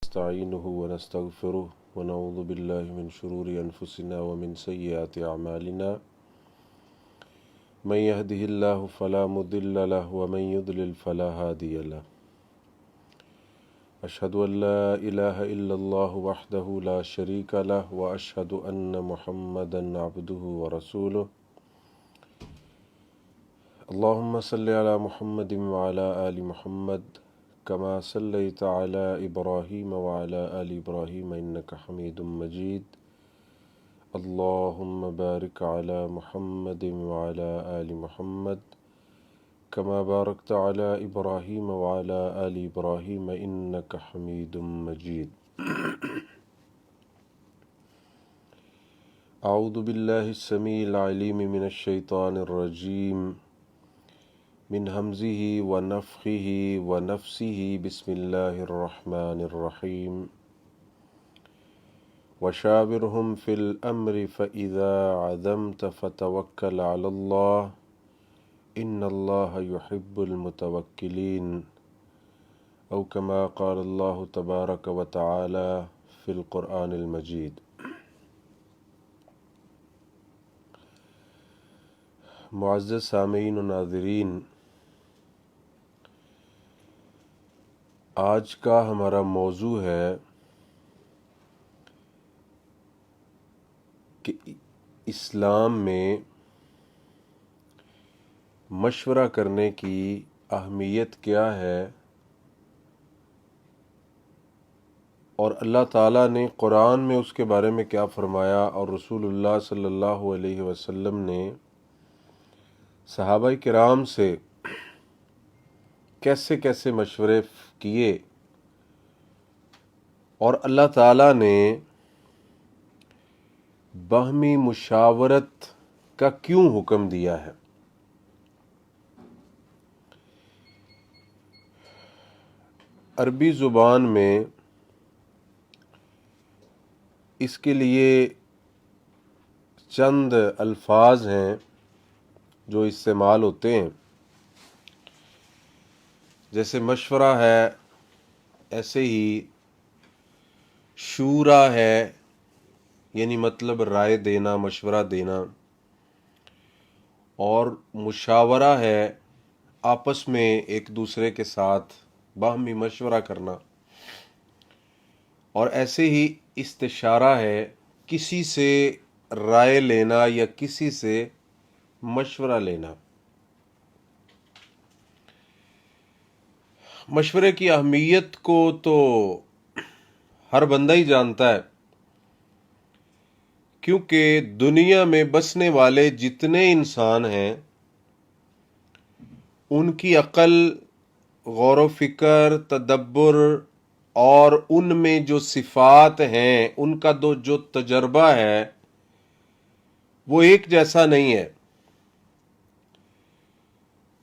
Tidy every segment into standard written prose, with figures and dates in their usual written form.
ونستعينه ونستغفره ونعوذ بالله من شرور أنفسنا ومن سيئات أعمالنا من يهده الله فلا مضل له ومن يضلل فلا هادي له أشهد أن لا إله إلا الله وحده لا شريك له وأشهد أن محمدا عبده ورسوله اللهم صل على محمد وعلى آل محمد كما صليت على إبراهيم وعلى آل إبراهيم إنك حميد مجيد اللهم بارك على محمد وعلى آل محمد كما باركت على إبراهيم وعلى آل إبراهيم إنك حميد مجيد أعوذ بالله السميع العليم من الشيطان الرجيم من همزه ونفخه ونفسه بسم الله الرحمن الرحيم وشاورهم في الأمر فإذا عزمت فتوكل على الله إن الله يحب المتوكلين أو كما قال الله تبارك وتعالى في القرآن المجيد معزز سامعین و ناظرین، آج کا ہمارا موضوع ہے کہ اسلام میں مشورہ کرنے کی اہمیت کیا ہے اور اللہ تعالیٰ نے قرآن میں اس کے بارے میں کیا فرمایا اور رسول اللہ صلی اللہ علیہ وسلم نے صحابہ کرام سے کیسے کیسے مشورے کیے اور اللہ تعالیٰ نے باہمی مشاورت کا کیوں حکم دیا ہے۔ عربی زبان میں اس کے لیے چند الفاظ ہیں جو استعمال ہوتے ہیں، جیسے مشورہ ہے، ایسے ہی شورا ہے، یعنی مطلب رائے دینا، مشورہ دینا، اور مشاورہ ہے آپس میں ایک دوسرے کے ساتھ باہمی مشورہ کرنا، اور ایسے ہی استشارہ ہے کسی سے رائے لینا یا کسی سے مشورہ لینا۔ مشورے کی اہمیت کو تو ہر بندہ ہی جانتا ہے، کیونکہ دنیا میں بسنے والے جتنے انسان ہیں ان کی عقل، غور و فکر، تدبر اور ان میں جو صفات ہیں، ان کا جو تجربہ ہے وہ ایک جیسا نہیں ہے۔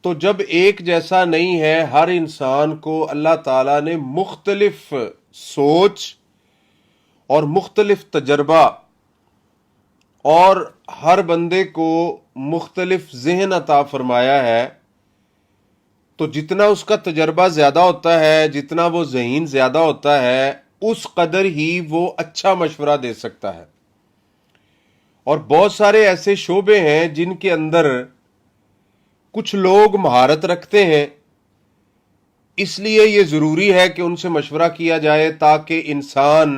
تو جب ایک جیسا نہیں ہے، ہر انسان کو اللہ تعالیٰ نے مختلف سوچ اور مختلف تجربہ اور ہر بندے کو مختلف ذہن عطا فرمایا ہے، تو جتنا اس کا تجربہ زیادہ ہوتا ہے، جتنا وہ ذہین زیادہ ہوتا ہے، اس قدر ہی وہ اچھا مشورہ دے سکتا ہے۔ اور بہت سارے ایسے شعبے ہیں جن کے اندر کچھ لوگ مہارت رکھتے ہیں، اس لیے یہ ضروری ہے کہ ان سے مشورہ کیا جائے تاکہ انسان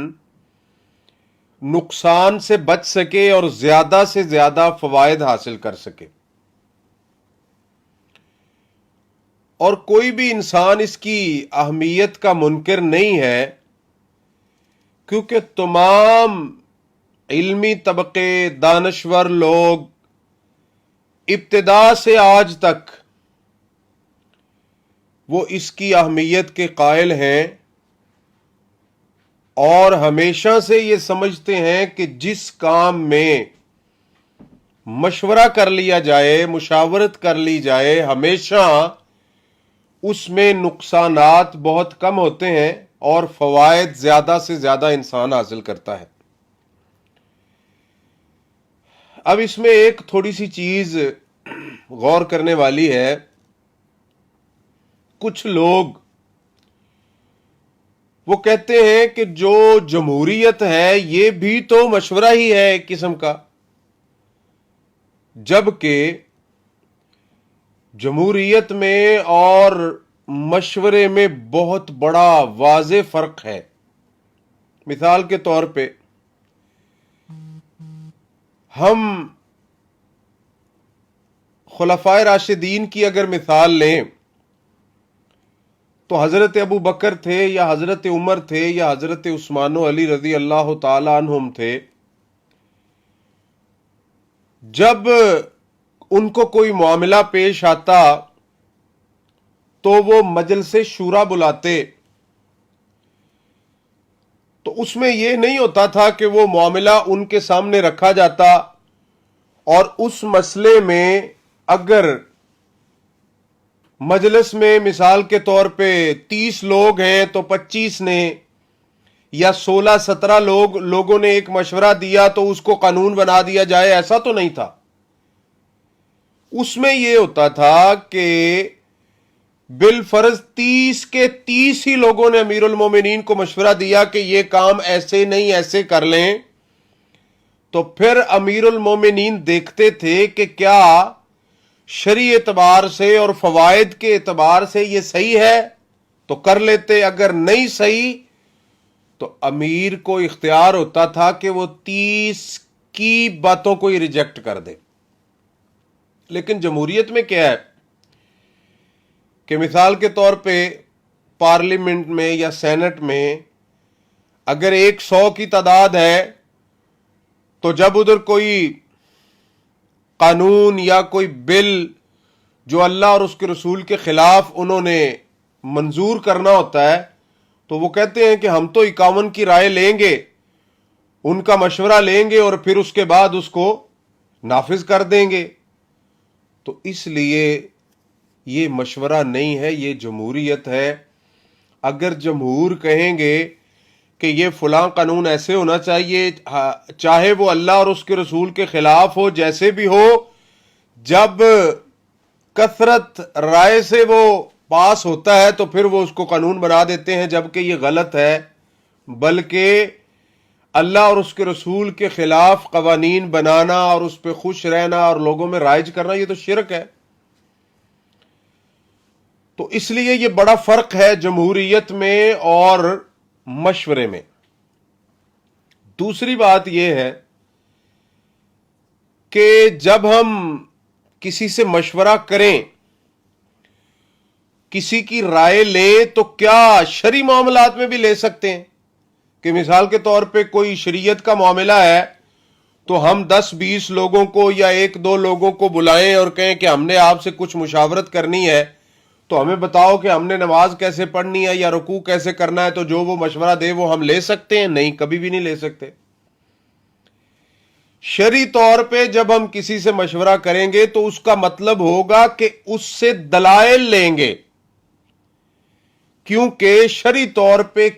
نقصان سے بچ سکے اور زیادہ سے زیادہ فوائد حاصل کر سکے۔ اور کوئی بھی انسان اس کی اہمیت کا منکر نہیں ہے، کیونکہ تمام علمی طبقے، دانشور لوگ ابتدا سے آج تک وہ اس کی اہمیت کے قائل ہیں اور ہمیشہ سے یہ سمجھتے ہیں کہ جس کام میں مشورہ کر لیا جائے، مشاورت کر لی جائے، ہمیشہ اس میں نقصانات بہت کم ہوتے ہیں اور فوائد زیادہ سے زیادہ انسان حاصل کرتا ہے۔ اب اس میں ایک تھوڑی سی چیز غور کرنے والی ہے۔ کچھ لوگ وہ کہتے ہیں کہ جو جمہوریت ہے یہ بھی تو مشورہ ہی ہے ایک قسم کا، جبکہ جمہوریت میں اور مشورے میں بہت بڑا واضح فرق ہے۔ مثال کے طور پہ ہم خلفائے راشدین کی اگر مثال لیں تو حضرت ابو بکر تھے یا حضرت عمر تھے یا حضرت عثمان و علی رضی اللہ تعالی عنہم تھے، جب ان کو کوئی معاملہ پیش آتا تو وہ مجلس شورا بلاتے، تو اس میں یہ نہیں ہوتا تھا کہ وہ معاملہ ان کے سامنے رکھا جاتا اور اس مسئلے میں اگر مجلس میں مثال کے طور پہ 30 لوگ ہیں تو 25 نے یا 16-17 لوگوں نے ایک مشورہ دیا تو اس کو قانون بنا دیا جائے، ایسا تو نہیں تھا۔ اس میں یہ ہوتا تھا کہ بالفرض 30 کے 30 ہی لوگوں نے امیر المومنین کو مشورہ دیا کہ یہ کام ایسے نہیں ایسے کر لیں، تو پھر امیر المومنین دیکھتے تھے کہ کیا شرعی اعتبار سے اور فوائد کے اعتبار سے یہ صحیح ہے تو کر لیتے، اگر نہیں صحیح تو امیر کو اختیار ہوتا تھا کہ وہ 30 کی باتوں کو ہی ریجیکٹ کر دے۔ لیکن جمہوریت میں کیا ہے کہ مثال کے طور پہ پارلیمنٹ میں یا سینٹ میں اگر 100 کی تعداد ہے تو جب ادھر کوئی قانون یا کوئی بل جو اللہ اور اس کے رسول کے خلاف انہوں نے منظور کرنا ہوتا ہے تو وہ کہتے ہیں کہ ہم تو 51 کی رائے لیں گے، ان کا مشورہ لیں گے اور پھر اس کے بعد اس کو نافذ کر دیں گے۔ تو اس لیے یہ مشورہ نہیں ہے، یہ جمہوریت ہے۔ اگر جمہور کہیں گے کہ یہ فلاں قانون ایسے ہونا چاہیے، چاہے وہ اللہ اور اس کے رسول کے خلاف ہو، جیسے بھی ہو، جب کثرت رائے سے وہ پاس ہوتا ہے تو پھر وہ اس کو قانون بنا دیتے ہیں، جبکہ یہ غلط ہے۔ بلکہ اللہ اور اس کے رسول کے خلاف قوانین بنانا اور اس پہ خوش رہنا اور لوگوں میں رائج کرنا یہ تو شرک ہے۔ تو اس لیے یہ بڑا فرق ہے جمہوریت میں اور مشورے میں۔ دوسری بات یہ ہے کہ جب ہم کسی سے مشورہ کریں، کسی کی رائے لیں، تو کیا شرعی معاملات میں بھی لے سکتے ہیں کہ مثال کے طور پہ کوئی شریعت کا معاملہ ہے تو ہم 10-20 لوگوں کو یا 1-2 لوگوں کو بلائیں اور کہیں کہ ہم نے آپ سے کچھ مشاورت کرنی ہے، تو ہمیں بتاؤ کہ ہم نے نماز کیسے پڑھنی ہے یا رکوع کیسے کرنا ہے، تو جو وہ مشورہ دے وہ ہم لے سکتے ہیں؟ نہیں، کبھی بھی نہیں لے سکتے۔ شرعی طور پہ جب ہم کسی سے مشورہ کریں گے تو اس کا مطلب ہوگا کہ اس سے دلائل لیں گے، کیونکہ شرعی طور پہ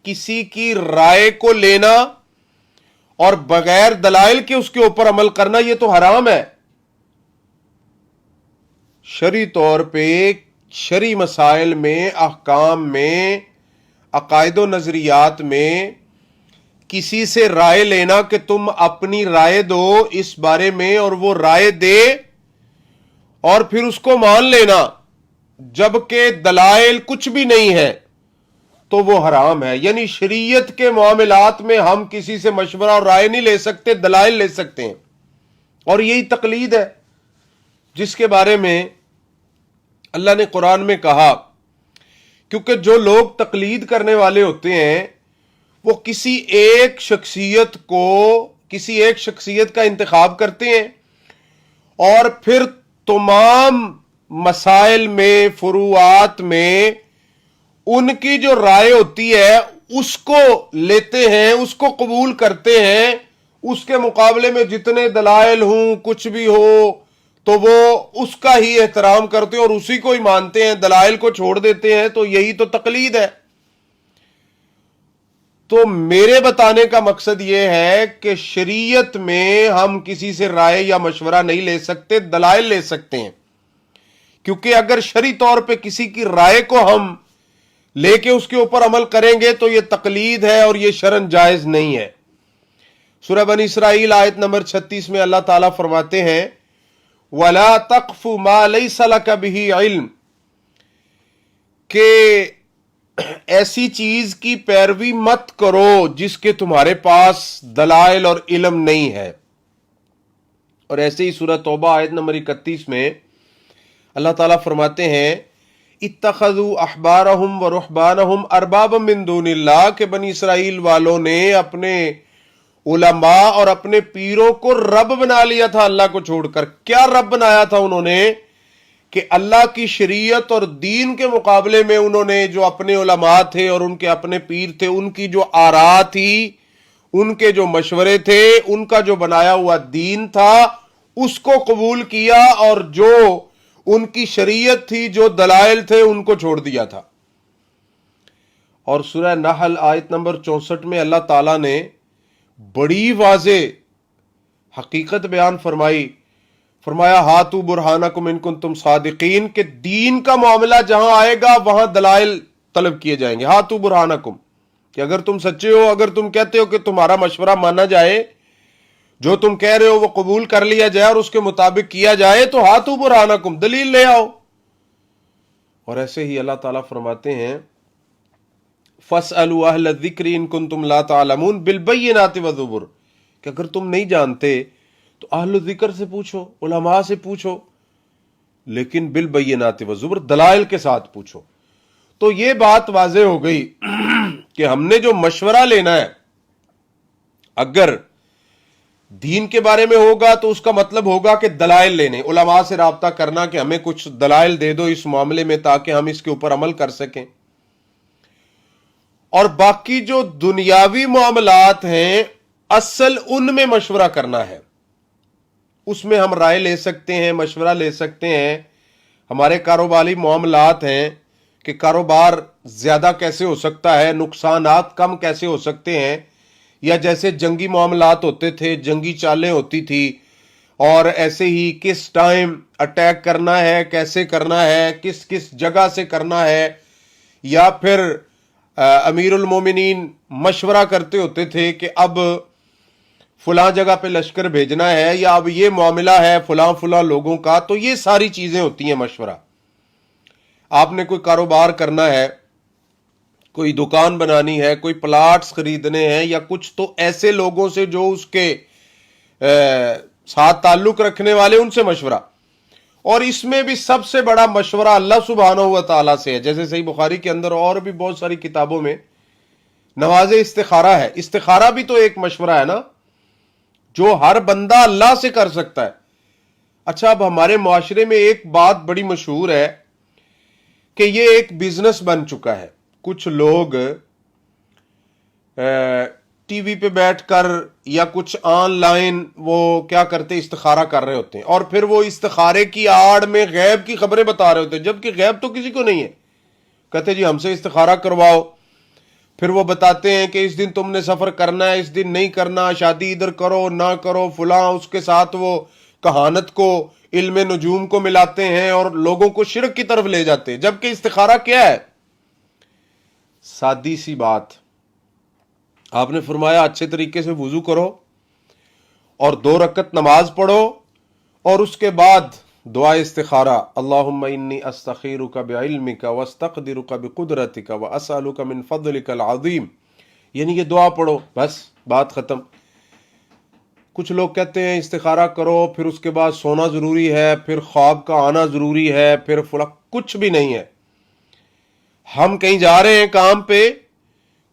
کسی کی رائے کو لینا اور بغیر دلائل کے اس کے اوپر عمل کرنا یہ تو حرام ہے۔ شرعی طور پہ شرعی مسائل میں، احکام میں، عقائد و نظریات میں کسی سے رائے لینا کہ تم اپنی رائے دو اس بارے میں اور وہ رائے دے اور پھر اس کو مان لینا جبکہ دلائل کچھ بھی نہیں ہے، تو وہ حرام ہے۔ یعنی شریعت کے معاملات میں ہم کسی سے مشورہ اور رائے نہیں لے سکتے، دلائل لے سکتے ہیں، اور یہی تقلید ہے جس کے بارے میں اللہ نے قرآن میں کہا، کیونکہ جو لوگ تقلید کرنے والے ہوتے ہیں وہ کسی ایک شخصیت کا انتخاب کرتے ہیں اور پھر تمام مسائل میں، فروعات میں ان کی جو رائے ہوتی ہے اس کو لیتے ہیں، اس کو قبول کرتے ہیں، اس کے مقابلے میں جتنے دلائل ہوں، کچھ بھی ہو، تو وہ اس کا ہی احترام کرتے ہیں اور اسی کو ہی مانتے ہیں، دلائل کو چھوڑ دیتے ہیں۔ تو یہی تو تقلید ہے۔ تو میرے بتانے کا مقصد یہ ہے کہ شریعت میں ہم کسی سے رائے یا مشورہ نہیں لے سکتے، دلائل لے سکتے ہیں، کیونکہ اگر شرعی طور پہ کسی کی رائے کو ہم لے کے اس کے اوپر عمل کریں گے تو یہ تقلید ہے اور یہ شرعن جائز نہیں ہے۔ سورہ بنی اسرائیل آیت نمبر 36 میں اللہ تعالیٰ فرماتے ہیں وَلَا تَقْفُ مَا لَيْسَ لَكَ بِهِ عِلْمٍ، کہ ایسی چیز کی پیروی مت کرو جس کے تمہارے پاس دلائل اور علم نہیں ہے۔ اور ایسے ہی سورہ توبہ آیت نمبر 31 میں اللہ تعالیٰ فرماتے ہیں اتخذوا احبارهم ورهبانهم اربابا من دون اللہ، کہ بنی اسرائیل والوں نے اپنے علماء اور اپنے پیروں کو رب بنا لیا تھا اللہ کو چھوڑ کر۔ کیا رب بنایا تھا انہوں نے؟ کہ اللہ کی شریعت اور دین کے مقابلے میں انہوں نے جو اپنے علماء تھے اور ان کے اپنے پیر تھے، ان کی جو آراء تھی، ان کے جو مشورے تھے، ان کا جو بنایا ہوا دین تھا، اس کو قبول کیا، اور جو ان کی شریعت تھی، جو دلائل تھے، ان کو چھوڑ دیا تھا۔ اور سورہ نحل آیت نمبر 64 میں اللہ تعالیٰ نے بڑی واضح حقیقت بیان فرمایا ہاتو برہانکم ان کنتم صادقین، کہ دین کا معاملہ جہاں آئے گا وہاں دلائل طلب کیے جائیں گے۔ ہاتو برہانکم، کہ اگر تم سچے ہو، اگر تم کہتے ہو کہ تمہارا مشورہ مانا جائے، جو تم کہہ رہے ہو وہ قبول کر لیا جائے اور اس کے مطابق کیا جائے، تو ہاتو برہانکم، دلیل لے آؤ۔ اور ایسے ہی اللہ تعالیٰ فرماتے ہیں فَاسْأَلُوا أَهْلَ الذِّكْرِ إِن كُنتُمْ لَا تَعْلَمُونَ بِالْبَيِّنَاتِ وَالزُّبُرِ، کہ اگر تم نہیں جانتے تو اہل ذکر سے پوچھو، علماء سے پوچھو، لیکن بالبینات والزبر، دلائل کے ساتھ پوچھو۔ تو یہ بات واضح ہو گئی کہ ہم نے جو مشورہ لینا ہے اگر دین کے بارے میں ہوگا تو اس کا مطلب ہوگا کہ دلائل لینے، علماء سے رابطہ کرنا کہ ہمیں کچھ دلائل دے دو اس معاملے میں تاکہ ہم اس کے اوپر عمل کر سکیں۔ اور باقی جو دنیاوی معاملات ہیں اصل ان میں مشورہ کرنا ہے، اس میں ہم رائے لے سکتے ہیں، مشورہ لے سکتے ہیں۔ ہمارے کاروباری معاملات ہیں کہ کاروبار زیادہ کیسے ہو سکتا ہے، نقصانات کم کیسے ہو سکتے ہیں، یا جیسے جنگی معاملات ہوتے تھے، جنگی چالیں ہوتی تھی، اور ایسے ہی کس ٹائم اٹیک کرنا ہے، کیسے کرنا ہے، کس کس جگہ سے کرنا ہے، یا پھر امیر المومنین مشورہ کرتے ہوتے تھے کہ اب فلاں جگہ پہ لشکر بھیجنا ہے، یا اب یہ معاملہ ہے فلاں فلاں لوگوں کا۔ تو یہ ساری چیزیں ہوتی ہیں مشورہ۔ آپ نے کوئی کاروبار کرنا ہے، کوئی دکان بنانی ہے، کوئی پلاٹس خریدنے ہیں، یا کچھ، تو ایسے لوگوں سے جو اس کے ساتھ تعلق رکھنے والے، ان سے مشورہ۔ اور اس میں بھی سب سے بڑا مشورہ اللہ سبحانہ و تعالیٰ سے ہے، جیسے صحیح بخاری کے اندر اور بھی بہت ساری کتابوں میں نماز استخارہ ہے۔ استخارہ بھی تو ایک مشورہ ہے نا، جو ہر بندہ اللہ سے کر سکتا ہے۔ اچھا، اب ہمارے معاشرے میں ایک بات بڑی مشہور ہے کہ یہ ایک بزنس بن چکا ہے۔ کچھ لوگ ٹی وی پہ بیٹھ کر یا کچھ آن لائن وہ کیا کرتے، استخارہ کر رہے ہوتے ہیں، اور پھر وہ استخارے کی آڑ میں غیب کی خبریں بتا رہے ہوتے ہیں، جبکہ غیب تو کسی کو نہیں ہے۔ کہتے جی ہم سے استخارہ کرواؤ، پھر وہ بتاتے ہیں کہ اس دن تم نے سفر کرنا ہے، اس دن نہیں کرنا، شادی ادھر کرو نہ کرو، فلاں، اس کے ساتھ وہ کہانت کو، علم نجوم کو ملاتے ہیں اور لوگوں کو شرک کی طرف لے جاتے ہیں۔ جبکہ استخارہ کیا ہے؟ سادی سی بات، آپ نے فرمایا اچھے طریقے سے وضو کرو اور 2 رکعت نماز پڑھو، اور اس کے بعد دعا استخارہ، اللہم انی استخیرک بعلمک واستقدرک بقدرتک واسألک من فضلک العظیم، یعنی یہ دعا پڑھو، بس بات ختم۔ کچھ لوگ کہتے ہیں استخارہ کرو، پھر اس کے بعد سونا ضروری ہے، پھر خواب کا آنا ضروری ہے، پھر کچھ بھی نہیں ہے۔ ہم کہیں جا رہے ہیں کام پہ،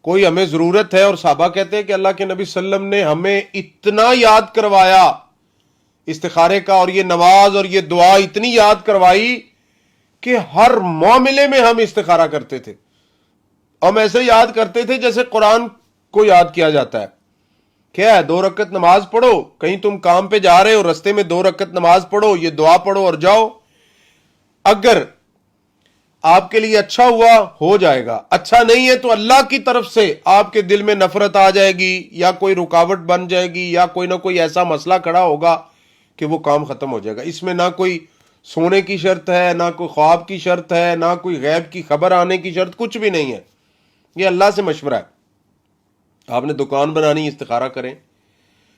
کوئی ہمیں ضرورت ہے، اور صحابہ کہتے ہیں کہ اللہ کے نبی صلی اللہ علیہ وسلم نے ہمیں اتنا یاد کروایا استخارے کا، اور یہ نماز اور یہ دعا اتنی یاد کروائی کہ ہر معاملے میں ہم استخارہ کرتے تھے۔ ہم ایسے یاد کرتے تھے جیسے قرآن کو یاد کیا جاتا ہے۔ کیا ہے؟ 2 رکعت نماز پڑھو، کہیں تم کام پہ جا رہے ہو، رستے میں 2 رکعت نماز پڑھو، یہ دعا پڑھو اور جاؤ۔ اگر آپ کے لیے اچھا ہوا ہو جائے گا، اچھا نہیں ہے تو اللہ کی طرف سے آپ کے دل میں نفرت آ جائے گی، یا کوئی رکاوٹ بن جائے گی، یا کوئی نہ کوئی ایسا مسئلہ کھڑا ہوگا کہ وہ کام ختم ہو جائے گا۔ اس میں نہ کوئی سونے کی شرط ہے، نہ کوئی خواب کی شرط ہے، نہ کوئی غیب کی خبر آنے کی شرط، کچھ بھی نہیں ہے. یہ اللہ سے مشورہ ہے. آپ نے دکان بنانی، استخارہ کریں.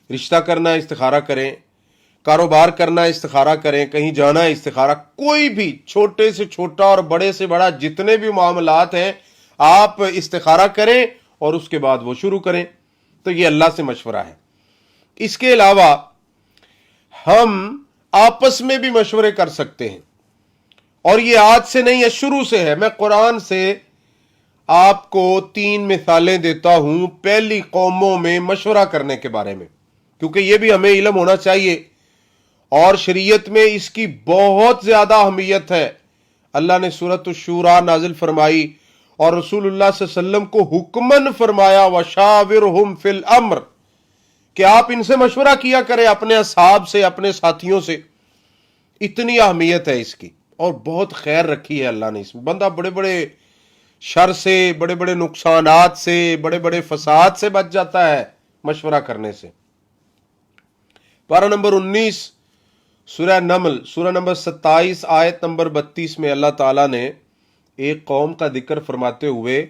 رشتہ کرنا ہے، استخارہ کریں. کاروبار کرنا ہے، استخارہ کریں. کہیں جانا ہے، استخارہ. کوئی بھی چھوٹے سے چھوٹا اور بڑے سے بڑا جتنے بھی معاملات ہیں آپ استخارہ کریں اور اس کے بعد وہ شروع کریں. تو یہ اللہ سے مشورہ ہے. اس کے علاوہ ہم آپس میں بھی مشورے کر سکتے ہیں، اور یہ آج سے نہیں ہے، شروع سے ہے. میں قرآن سے آپ کو 3 مثالیں دیتا ہوں پہلی قوموں میں مشورہ کرنے کے بارے میں، کیونکہ یہ بھی ہمیں علم ہونا چاہیے، اور شریعت میں اس کی بہت زیادہ اہمیت ہے. اللہ نے سورۃ الشورى نازل فرمائی اور رسول اللہ صلی اللہ علیہ وسلم کو حکمن فرمایا وَشَاوِرْهُمْ فِي الْأَمْرِ، کہ آپ ان سے مشورہ کیا کریں، اپنے اصحاب سے، اپنے ساتھیوں سے. اتنی اہمیت ہے اس کی، اور بہت خیر رکھی ہے اللہ نے اس میں. بندہ بڑے بڑے شر سے، بڑے بڑے نقصانات سے، بڑے بڑے فساد سے بچ جاتا ہے مشورہ کرنے سے. پارہ نمبر 19 سورہ نمل، سورہ نمبر 27 آیت نمبر 32 میں اللہ تعالیٰ نے ایک قوم کا ذکر فرماتے ہوئے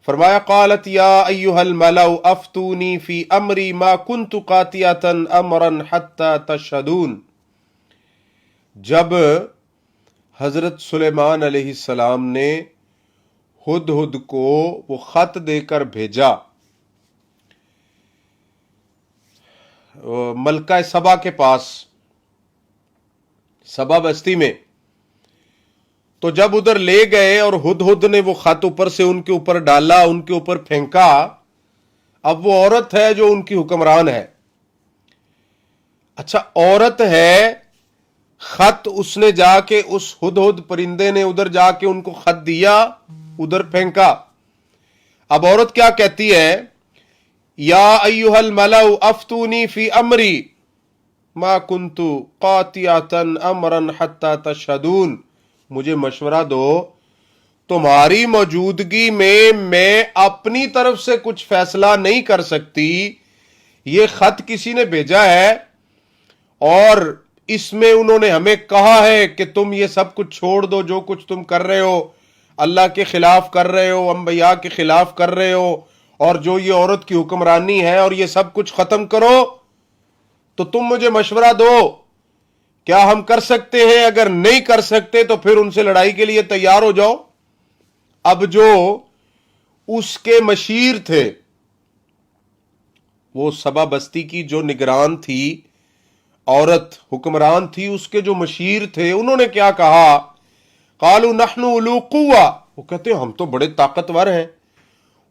فرمایا قالت یا ایھا الملأ افتونی فی امری ما کنت قاطعۃ امرا حتی تشہدون. جب حضرت سلیمان علیہ السلام نے ہدہد کو وہ خط دے کر بھیجا ملکہ سبا کے پاس، سبا بستی میں، تو جب ادھر لے گئے اور ہدہد نے وہ خط اوپر سے ان کے اوپر ڈالا، ان کے اوپر پھینکا. اب وہ عورت ہے جو ان کی حکمران ہے. اچھا، عورت ہے، خط اس نے جا کے اس ہدہد پرندے نے ادھر جا کے ان کو خط دیا، ادھر پھینکا. اب عورت کیا کہتی ہے؟ یا ایھا الملأ افتونی فی امری ما کنت قاطعۃ امرا حتی تشہدون. مجھے مشورہ دو، تمہاری موجودگی میں اپنی طرف سے کچھ فیصلہ نہیں کر سکتی. یہ خط کسی نے بھیجا ہے اور اس میں انہوں نے ہمیں کہا ہے کہ تم یہ سب کچھ چھوڑ دو، جو کچھ تم کر رہے ہو، اللہ کے خلاف کر رہے ہو، انبیاء کے خلاف کر رہے ہو، اور جو یہ عورت کی حکمرانی ہے، اور یہ سب کچھ ختم کرو. تو تم مجھے مشورہ دو، کیا ہم کر سکتے ہیں؟ اگر نہیں کر سکتے تو پھر ان سے لڑائی کے لیے تیار ہو جاؤ. اب جو اس کے مشیر تھے، وہ سبا بستی کی جو نگران تھی، عورت حکمران تھی، اس کے جو مشیر تھے، انہوں نے کیا کہا؟ قالوا نحن اولو قوہ، وہ کہتے ہیں ہم تو بڑے طاقتور ہیں،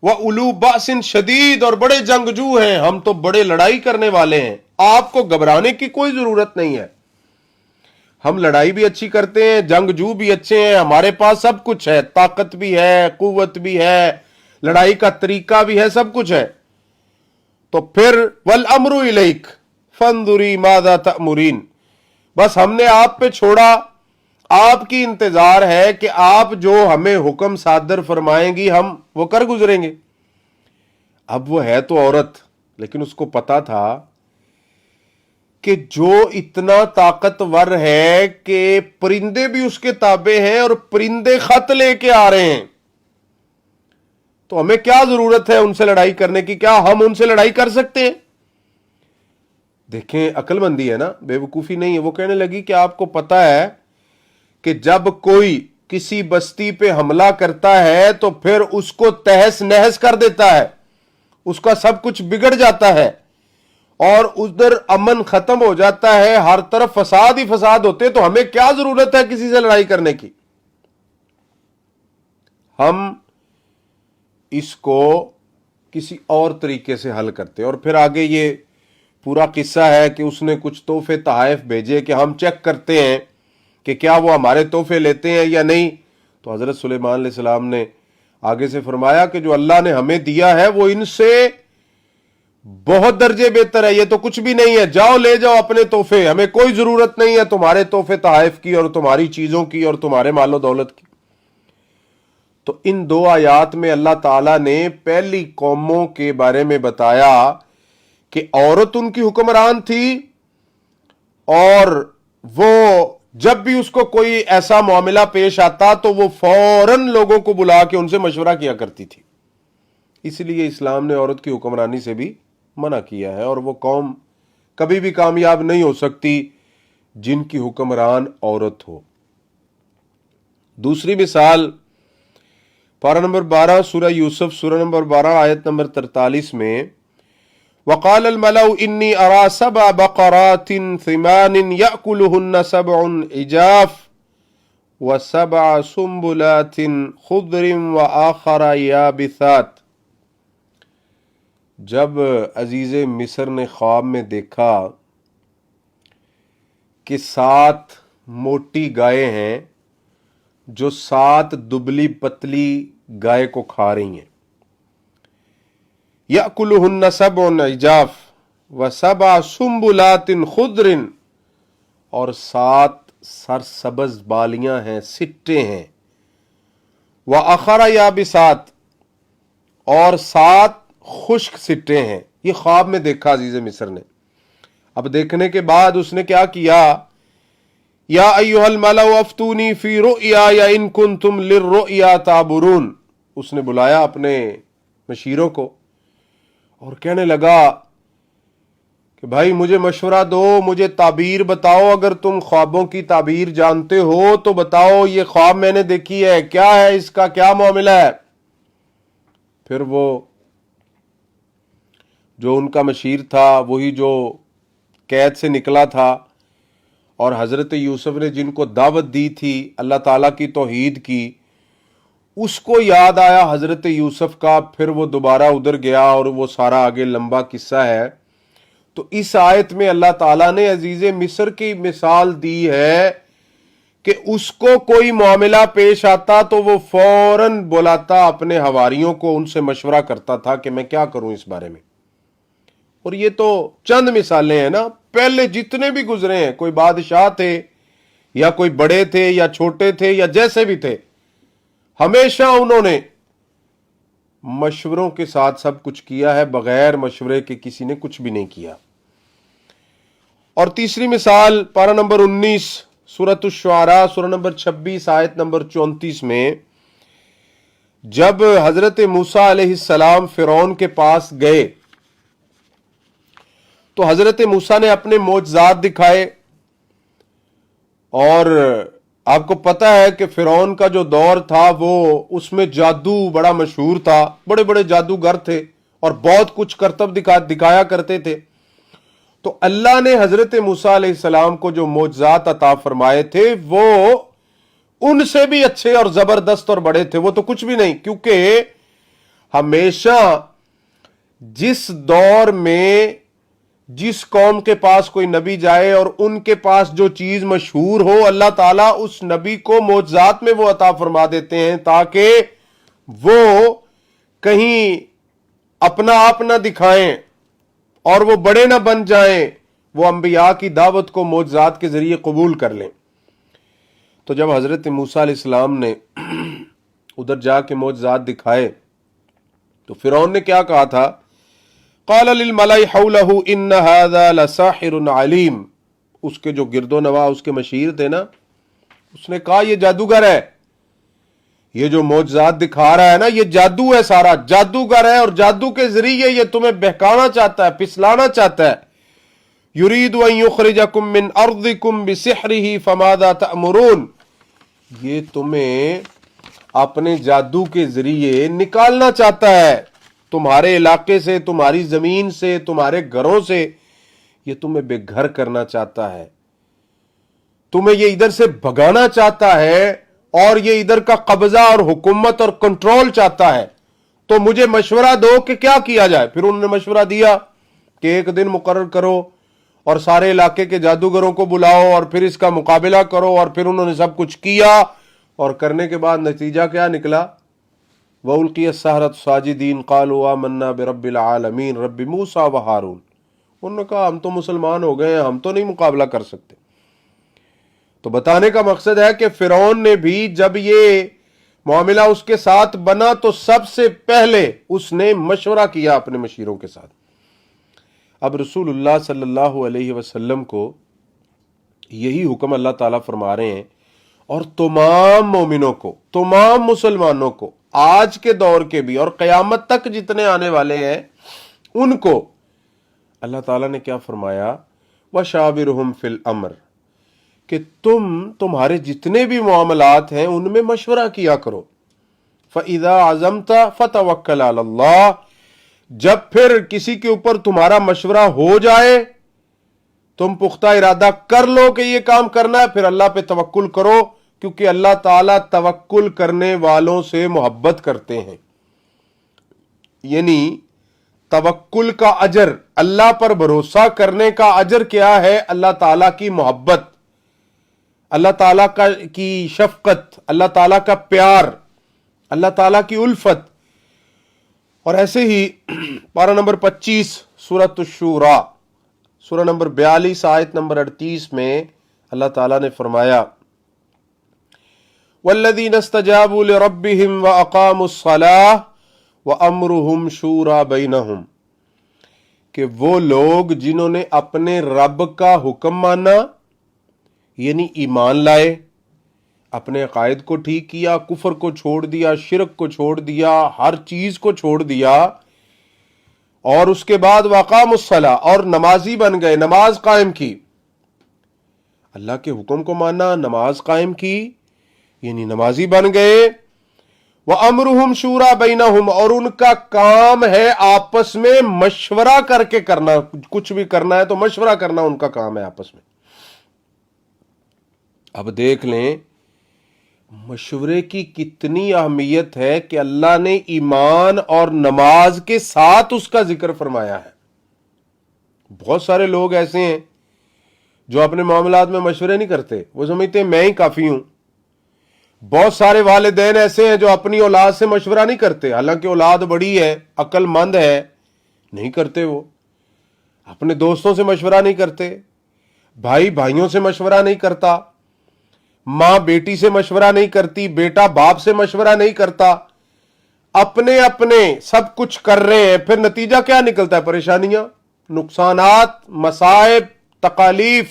وَأُولُو بَأْسٍ شَدِيدٍ، اور بڑے جنگجو ہیں، ہم تو بڑے لڑائی کرنے والے ہیں، آپ کو گھبرانے کی کوئی ضرورت نہیں ہے. ہم لڑائی بھی اچھی کرتے ہیں، جنگجو بھی اچھے ہیں، ہمارے پاس سب کچھ ہے، طاقت بھی ہے، قوت بھی ہے، لڑائی کا طریقہ بھی ہے، سب کچھ ہے. تو پھر وَالْأَمْرُ إِلَيْكَ فَانظُرِي مَاذَا تَأْمُرِينَ، بس ہم نے آپ پہ چھوڑا، آپ کی انتظار ہے کہ آپ جو ہمیں حکم صادر فرمائیں گی ہم وہ کر گزریں گے. اب وہ ہے تو عورت، لیکن اس کو پتا تھا کہ جو اتنا طاقتور ہے کہ پرندے بھی اس کے تابع ہیں اور پرندے خط لے کے آ رہے ہیں، تو ہمیں کیا ضرورت ہے ان سے لڑائی کرنے کی؟ کیا ہم ان سے لڑائی کر سکتے ہیں؟ دیکھیں، عقل مندی ہے نا، بے وقوفی نہیں ہے. وہ کہنے لگی کہ آپ کو پتا ہے کہ جب کوئی کسی بستی پہ حملہ کرتا ہے تو پھر اس کو تہس نہس کر دیتا ہے، اس کا سب کچھ بگڑ جاتا ہے، اور ادھر امن ختم ہو جاتا ہے، ہر طرف فساد ہی فساد ہوتے. تو ہمیں کیا ضرورت ہے کسی سے لڑائی کرنے کی؟ ہم اس کو کسی اور طریقے سے حل کرتے. اور پھر آگے یہ پورا قصہ ہے کہ اس نے کچھ تحفے تحائف بھیجے کہ ہم چیک کرتے ہیں کہ کیا وہ ہمارے تحفے لیتے ہیں یا نہیں. تو حضرت سلیمان علیہ السلام نے آگے سے فرمایا کہ جو اللہ نے ہمیں دیا ہے وہ ان سے بہت درجے بہتر ہے، یہ تو کچھ بھی نہیں ہے، جاؤ لے جاؤ اپنے تحفے، ہمیں کوئی ضرورت نہیں ہے تمہارے تحفے تحائف کی اور تمہاری چیزوں کی اور تمہارے مال و دولت کی. تو ان 2 آیات میں اللہ تعالیٰ نے پہلی قوموں کے بارے میں بتایا کہ عورت ان کی حکمران تھی، اور وہ جب بھی اس کو کوئی ایسا معاملہ پیش آتا تو وہ فوراً لوگوں کو بلا کے ان سے مشورہ کیا کرتی تھی. اس لیے اسلام نے عورت کی حکمرانی سے بھی منع کیا ہے، اور وہ قوم کبھی بھی کامیاب نہیں ہو سکتی جن کی حکمران عورت ہو. دوسری مثال پارہ نمبر 12 سورہ یوسف سورہ نمبر 12 آیت نمبر 43 میں وقال الملأ انی ارى 7 بقرات ثمان يأكلهن 7 عجاف و7 سنبلات خضر وآخر یابسات. جب عزیز مصر نے خواب میں دیکھا کہ 7 موٹی گائے ہیں جو 7 دبلی پتلی گائے کو کھا رہی ہیں. یأکلہن 7 عجاف و7 سنبلات خضر، اور 7 سرسبز بالیاں ہیں، سٹے ہیں. وآخر یابسات، اور 7 خشک سٹے ہیں. یہ خواب میں دیکھا عزیز مصر نے. اب دیکھنے کے بعد اس نے کیا کیا؟ یا ایھا الملأ افتونی فی رؤیای ان کنتم للرؤیا تعبرون. اس نے بلایا اپنے مشیروں کو اور کہنے لگا کہ بھائی مجھے مشورہ دو، مجھے تعبیر بتاؤ، اگر تم خوابوں کی تعبیر جانتے ہو تو بتاؤ یہ خواب میں نے دیکھی ہے، کیا ہے اس کا، کیا معاملہ ہے؟ پھر وہ جو ان کا مشیر تھا، وہی جو قید سے نکلا تھا، اور حضرت یوسف نے جن کو دعوت دی تھی اللہ تعالیٰ کی توحید کی، اس کو یاد آیا حضرت یوسف کا. پھر وہ دوبارہ ادھر گیا اور وہ سارا آگے لمبا قصہ ہے. تو اس آیت میں اللہ تعالیٰ نے عزیز مصر کی مثال دی ہے کہ اس کو کوئی معاملہ پیش آتا تو وہ فوراً بلاتا اپنے حواریوں کو، ان سے مشورہ کرتا تھا کہ میں کیا کروں اس بارے میں. اور یہ تو چند مثالیں ہیں نا، پہلے جتنے بھی گزرے ہیں، کوئی بادشاہ تھے یا کوئی بڑے تھے یا چھوٹے تھے یا جیسے بھی تھے، ہمیشہ انہوں نے مشوروں کے ساتھ سب کچھ کیا ہے، بغیر مشورے کے کسی نے کچھ بھی نہیں کیا. اور تیسری مثال پارہ نمبر 19 سورۃ الشعراء سورہ نمبر 26 آیت نمبر 34 میں جب حضرت موسیٰ علیہ السلام فرعون کے پاس گئے تو حضرت موسیٰ نے اپنے معجزات دکھائے. اور آپ کو پتا ہے کہ فرعون کا جو دور تھا وہ اس میں جادو بڑا مشہور تھا، بڑے بڑے جادوگر تھے اور بہت کچھ کرتب دکھایا کرتے تھے. تو اللہ نے حضرت موسیٰ علیہ السلام کو جو معجزات عطا فرمائے تھے وہ ان سے بھی اچھے اور زبردست اور بڑے تھے. وہ تو کچھ بھی نہیں، کیونکہ ہمیشہ جس دور میں جس قوم کے پاس کوئی نبی جائے اور ان کے پاس جو چیز مشہور ہو، اللہ تعالیٰ اس نبی کو معجزات میں وہ عطا فرما دیتے ہیں تاکہ وہ کہیں اپنا آپ نہ دکھائیں اور وہ بڑے نہ بن جائیں، وہ انبیاء کی دعوت کو معجزات کے ذریعے قبول کر لیں. تو جب حضرت موسیٰ علیہ السلام نے ادھر جا کے معجزات دکھائے تو فرعون نے کیا کہا تھا؟ قال للملأ حوله ان هذا لساحر علیم. اس کے جو گرد و نواح اس کے مشیر تھے نا، اس نے کہا یہ جادوگر ہے، یہ جو معجزات دکھا رہا ہے نا یہ جادو ہے، سارا جادوگر ہے، اور جادو کے ذریعے یہ تمہیں بہکانا چاہتا ہے، پھسلانا چاہتا ہے. یرید ان یخرجکم من ارضکم بسحرہ فماذا تأمرون. یہ تمہیں اپنے جادو کے ذریعے نکالنا چاہتا ہے تمہارے علاقے سے، تمہاری زمین سے، تمہارے گھروں سے. یہ تمہیں بے گھر کرنا چاہتا ہے، تمہیں یہ ادھر سے بھگانا چاہتا ہے، اور یہ ادھر کا قبضہ اور حکومت اور کنٹرول چاہتا ہے. تو مجھے مشورہ دو کہ کیا کیا جائے. پھر انہوں نے مشورہ دیا کہ ایک دن مقرر کرو اور سارے علاقے کے جادوگروں کو بلاؤ اور پھر اس کا مقابلہ کرو. اور پھر انہوں نے سب کچھ کیا، اور کرنے کے بعد نتیجہ کیا نکلا؟ وَأُلْقِيَ السَّحَرَةُ سَاجِدِينَ قَالُوا آمَنَّا بِرَبِّ الْعَالَمِينَ رَبِّ مُوسَىٰ وَهَارُونَ. انہوں نے کہا ہم تو مسلمان ہو گئے ہیں، ہم تو نہیں مقابلہ کر سکتے. تو بتانے کا مقصد ہے کہ فرعون نے بھی جب یہ معاملہ اس کے ساتھ بنا تو سب سے پہلے اس نے مشورہ کیا اپنے مشیروں کے ساتھ. اب رسول اللہ صلی اللہ علیہ وسلم کو یہی حکم اللہ تعالیٰ فرما رہے ہیں، اور تمام مومنوں کو، تمام مسلمانوں کو، آج کے دور کے بھی اور قیامت تک جتنے آنے والے ہیں ان کو اللہ تعالیٰ نے کیا فرمایا؟ وَشَاوِرْهُمْ فِي الْأَمْرِ، کہ تمہارے جتنے بھی معاملات ہیں ان میں مشورہ کیا کرو۔ فَإِذَا عَزَمْتَ فَتَوَكَّلْ عَلَى اللَّهِ، جب پھر کسی کے اوپر تمہارا مشورہ ہو جائے، تم پختہ ارادہ کر لو کہ یہ کام کرنا ہے، پھر اللہ پہ توکل کرو، کیونکہ اللہ تعالیٰ توکل کرنے والوں سے محبت کرتے ہیں۔ یعنی توکل کا اجر، اللہ پر بھروسہ کرنے کا اجر کیا ہے؟ اللہ تعالیٰ کی محبت، اللہ تعالیٰ کی شفقت، اللہ تعالیٰ کا پیار، اللہ تعالیٰ کی الفت۔ اور ایسے ہی پارہ نمبر 25 سورۃ الشورى، سورہ نمبر 42 آیت نمبر 38 میں اللہ تعالیٰ نے فرمایا وَالَّذِينَ اسْتَجَابُوا لِرَبِّهِمْ وَأَقَامُوا الصَّلَاةَ وَأَمْرُهُمْ شُورَى بَيْنَهُمْ، کہ وہ لوگ جنہوں نے اپنے رب کا حکم مانا، یعنی ایمان لائے، اپنے عقائد کو ٹھیک کیا، کفر کو چھوڑ دیا، شرک کو چھوڑ دیا، ہر چیز کو چھوڑ دیا، اور اس کے بعد وَأَقَامُوا الصَّلَاةَ، اور نمازی بن گئے، نماز قائم کی، اللہ کے حکم کو مانا، نماز قائم کی، یعنی نمازی بن گئے۔ وَأَمْرُهُمْ شُورَى بَيْنَهُمْ، اور ان کا کام ہے آپس میں مشورہ کر کے کرنا، کچھ بھی کرنا ہے تو مشورہ کرنا ان کا کام ہے آپس میں۔ اب دیکھ لیں مشورے کی کتنی اہمیت ہے کہ اللہ نے ایمان اور نماز کے ساتھ اس کا ذکر فرمایا ہے۔ بہت سارے لوگ ایسے ہیں جو اپنے معاملات میں مشورے نہیں کرتے، وہ سمجھتے ہیں میں ہی کافی ہوں۔ بہت سارے والدین ایسے ہیں جو اپنی اولاد سے مشورہ نہیں کرتے، حالانکہ اولاد بڑی ہے، عقل مند ہے، نہیں کرتے۔ وہ اپنے دوستوں سے مشورہ نہیں کرتے، بھائی بھائیوں سے مشورہ نہیں کرتا، ماں بیٹی سے مشورہ نہیں کرتی، بیٹا باپ سے مشورہ نہیں کرتا، اپنے اپنے سب کچھ کر رہے ہیں۔ پھر نتیجہ کیا نکلتا ہے؟ پریشانیاں، نقصانات، مصائب، تکالیف۔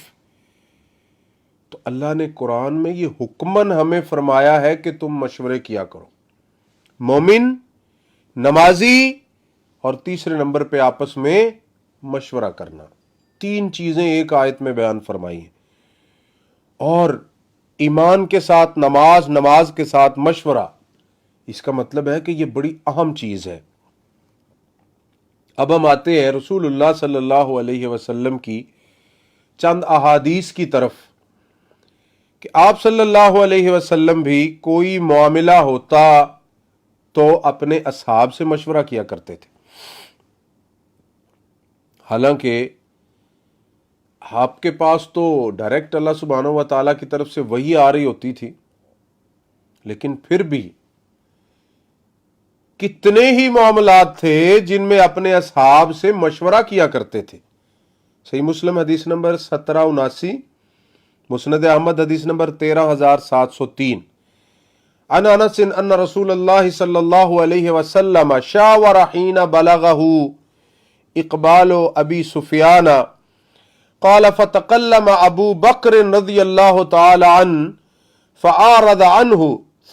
تو اللہ نے قرآن میں یہ حکمن ہمیں فرمایا ہے کہ تم مشورے کیا کرو، مومن، نمازی، اور تیسرے نمبر پہ آپس میں مشورہ کرنا۔ تین چیزیں ایک آیت میں بیان فرمائی ہیں، اور ایمان کے ساتھ نماز، نماز کے ساتھ مشورہ، اس کا مطلب ہے کہ یہ بڑی اہم چیز ہے۔ اب ہم آتے ہیں رسول اللہ صلی اللہ علیہ وسلم کی چند احادیث کی طرف، کہ آپ صلی اللہ علیہ وسلم بھی کوئی معاملہ ہوتا تو اپنے اصحاب سے مشورہ کیا کرتے تھے۔ حالانکہ آپ کے پاس تو ڈائریکٹ اللہ سبحانہ و تعالیٰ کی طرف سے وحی آ رہی ہوتی تھی، لیکن پھر بھی کتنے ہی معاملات تھے جن میں اپنے اصحاب سے مشورہ کیا کرتے تھے۔ صحیح مسلم حدیث نمبر 1779، مسند احمد حدیث نمبر 13703، عن انس ان رسول اللہ صلی اللہ علیہ وسلم شاور حین بلغہ اقبال ابی سفیان قال فتقلم ابو بکر رضی اللہ تعالی عنہ فعارض عنہ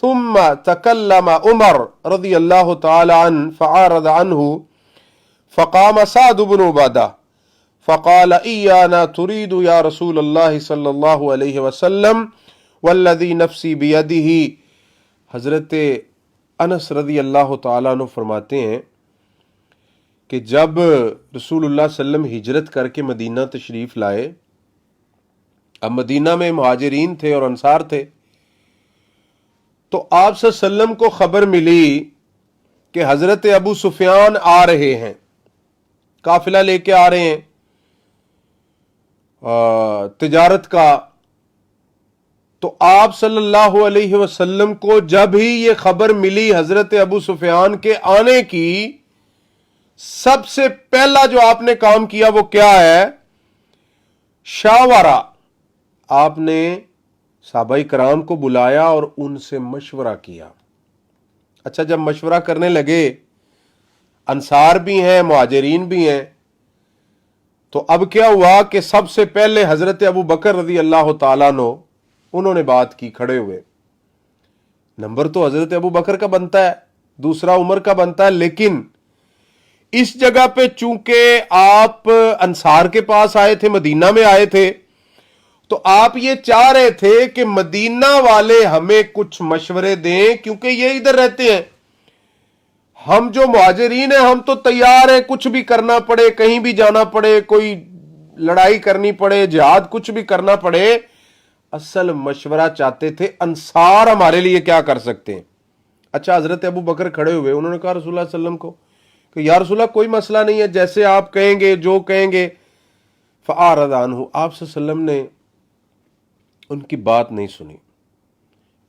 ثم تکلم عمر رضی اللہ تعالی عنہ فعارض عنہ فقام سعد بن عبادہ فقال ایانا ترید یا رسول اللہ صلی اللہ علیہ وسلم والذی نفسی بیدہ۔ حضرت انس رضی اللہ تعالیٰ عنہ فرماتے ہیں کہ جب رسول اللہ صلی اللہ علیہ وسلم ہجرت کر کے مدینہ تشریف لائے، اب مدینہ میں مہاجرین تھے اور انصار تھے، تو آپ صلی اللہ علیہ وسلم کو خبر ملی کہ حضرت ابو سفیان آ رہے ہیں، قافلہ لے کے آ رہے ہیں تجارت کا۔ تو آپ صلی اللہ علیہ وسلم کو جب ہی یہ خبر ملی حضرت ابو سفیان کے آنے کی، سب سے پہلا جو آپ نے کام کیا وہ کیا ہے؟ شاورہ، آپ نے صحابہ کرام کو بلایا اور ان سے مشورہ کیا۔ اچھا، جب مشورہ کرنے لگے، انصار بھی ہیں، مہاجرین بھی ہیں، تو اب کیا ہوا کہ سب سے پہلے حضرت ابو بکر رضی اللہ تعالیٰ عنہ انہوں نے بات کی کھڑے ہوئے. نمبر تو حضرت ابو بکر کا بنتا ہے, دوسرا عمر کا بنتا ہے, لیکن اس جگہ پہ چونکہ آپ انصار کے پاس آئے تھے, مدینہ میں آئے تھے, تو آپ یہ چاہ رہے تھے کہ مدینہ والے ہمیں کچھ مشورے دیں, کیونکہ یہ ادھر رہتے ہیں. ہم جو مہاجرین ہیں ہم تو تیار ہیں, کچھ بھی کرنا پڑے, کہیں بھی جانا پڑے, کوئی لڑائی کرنی پڑے, جہاد کچھ بھی کرنا پڑے. اصل مشورہ چاہتے تھے انصار ہمارے لیے کیا کر سکتے ہیں. اچھا, حضرت ابو بکر کھڑے ہوئے, انہوں نے کہا رسول اللہ صلی اللہ علیہ وسلم کو کہ یا رسول اللہ کوئی مسئلہ نہیں ہے, جیسے آپ کہیں گے, جو کہیں گے. فأعرض عنہ, آپ صلی اللہ علیہ وسلم نے ان کی بات نہیں سنی.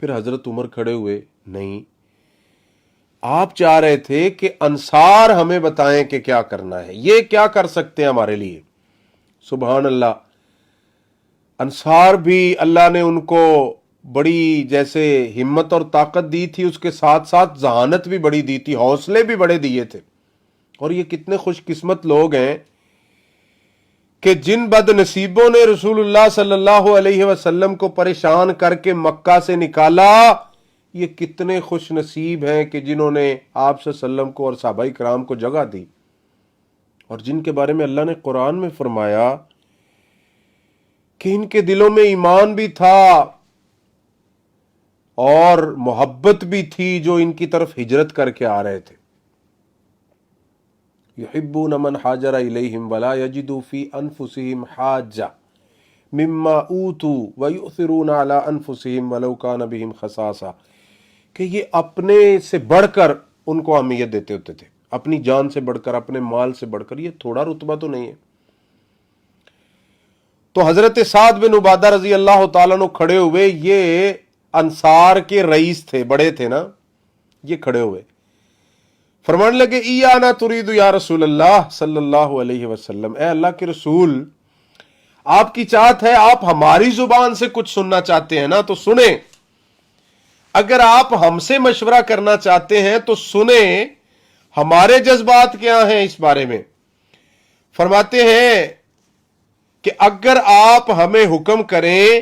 پھر حضرت عمر کھڑے ہوئے, نہیں, آپ چاہ رہے تھے کہ انصار ہمیں بتائیں کہ کیا کرنا ہے, یہ کیا کر سکتے ہیں ہمارے لیے. سبحان اللہ, انصار بھی اللہ نے ان کو بڑی جیسے ہمت اور طاقت دی تھی, اس کے ساتھ ساتھ ذہانت بھی بڑی دی تھی, حوصلے بھی بڑے دیے تھے. اور یہ کتنے خوش قسمت لوگ ہیں کہ جن بد نصیبوں نے رسول اللہ صلی اللہ علیہ وسلم کو پریشان کر کے مکہ سے نکالا, یہ کتنے خوش نصیب ہیں کہ جنہوں نے آپ صلی اللہ علیہ وسلم کو اور صحابہ کرام کو جگہ دی, اور جن کے بارے میں اللہ نے قرآن میں فرمایا کہ ان کے دلوں میں ایمان بھی تھا اور محبت بھی تھی جو ان کی طرف ہجرت کر کے آ رہے تھے. یحبون من حاجر الیہم ولا یجدوا فی انفسہم حاجہ مما اوتوا ویؤثرون علی انفسہم ولو کان بہم خصاصہ, کہ یہ اپنے سے بڑھ کر ان کو اہمیت دیتے ہوتے تھے, اپنی جان سے بڑھ کر, اپنے مال سے بڑھ کر. یہ تھوڑا رتبہ تو نہیں ہے. تو حضرت سعد بن عبادہ رضی اللہ تعالیٰ عنہ کھڑے ہوئے, یہ انصار کے رئیس تھے, بڑے تھے نا, یہ کھڑے ہوئے فرمانے لگے ایانا ترید یا رسول اللہ صلی اللہ علیہ وسلم, اے اللہ کے رسول, آپ کی چاہت ہے, آپ ہماری زبان سے کچھ سننا چاہتے ہیں نا, تو سنیں. اگر آپ ہم سے مشورہ کرنا چاہتے ہیں تو سنیں ہمارے جذبات کیا ہیں اس بارے میں. فرماتے ہیں کہ اگر آپ ہمیں حکم کریں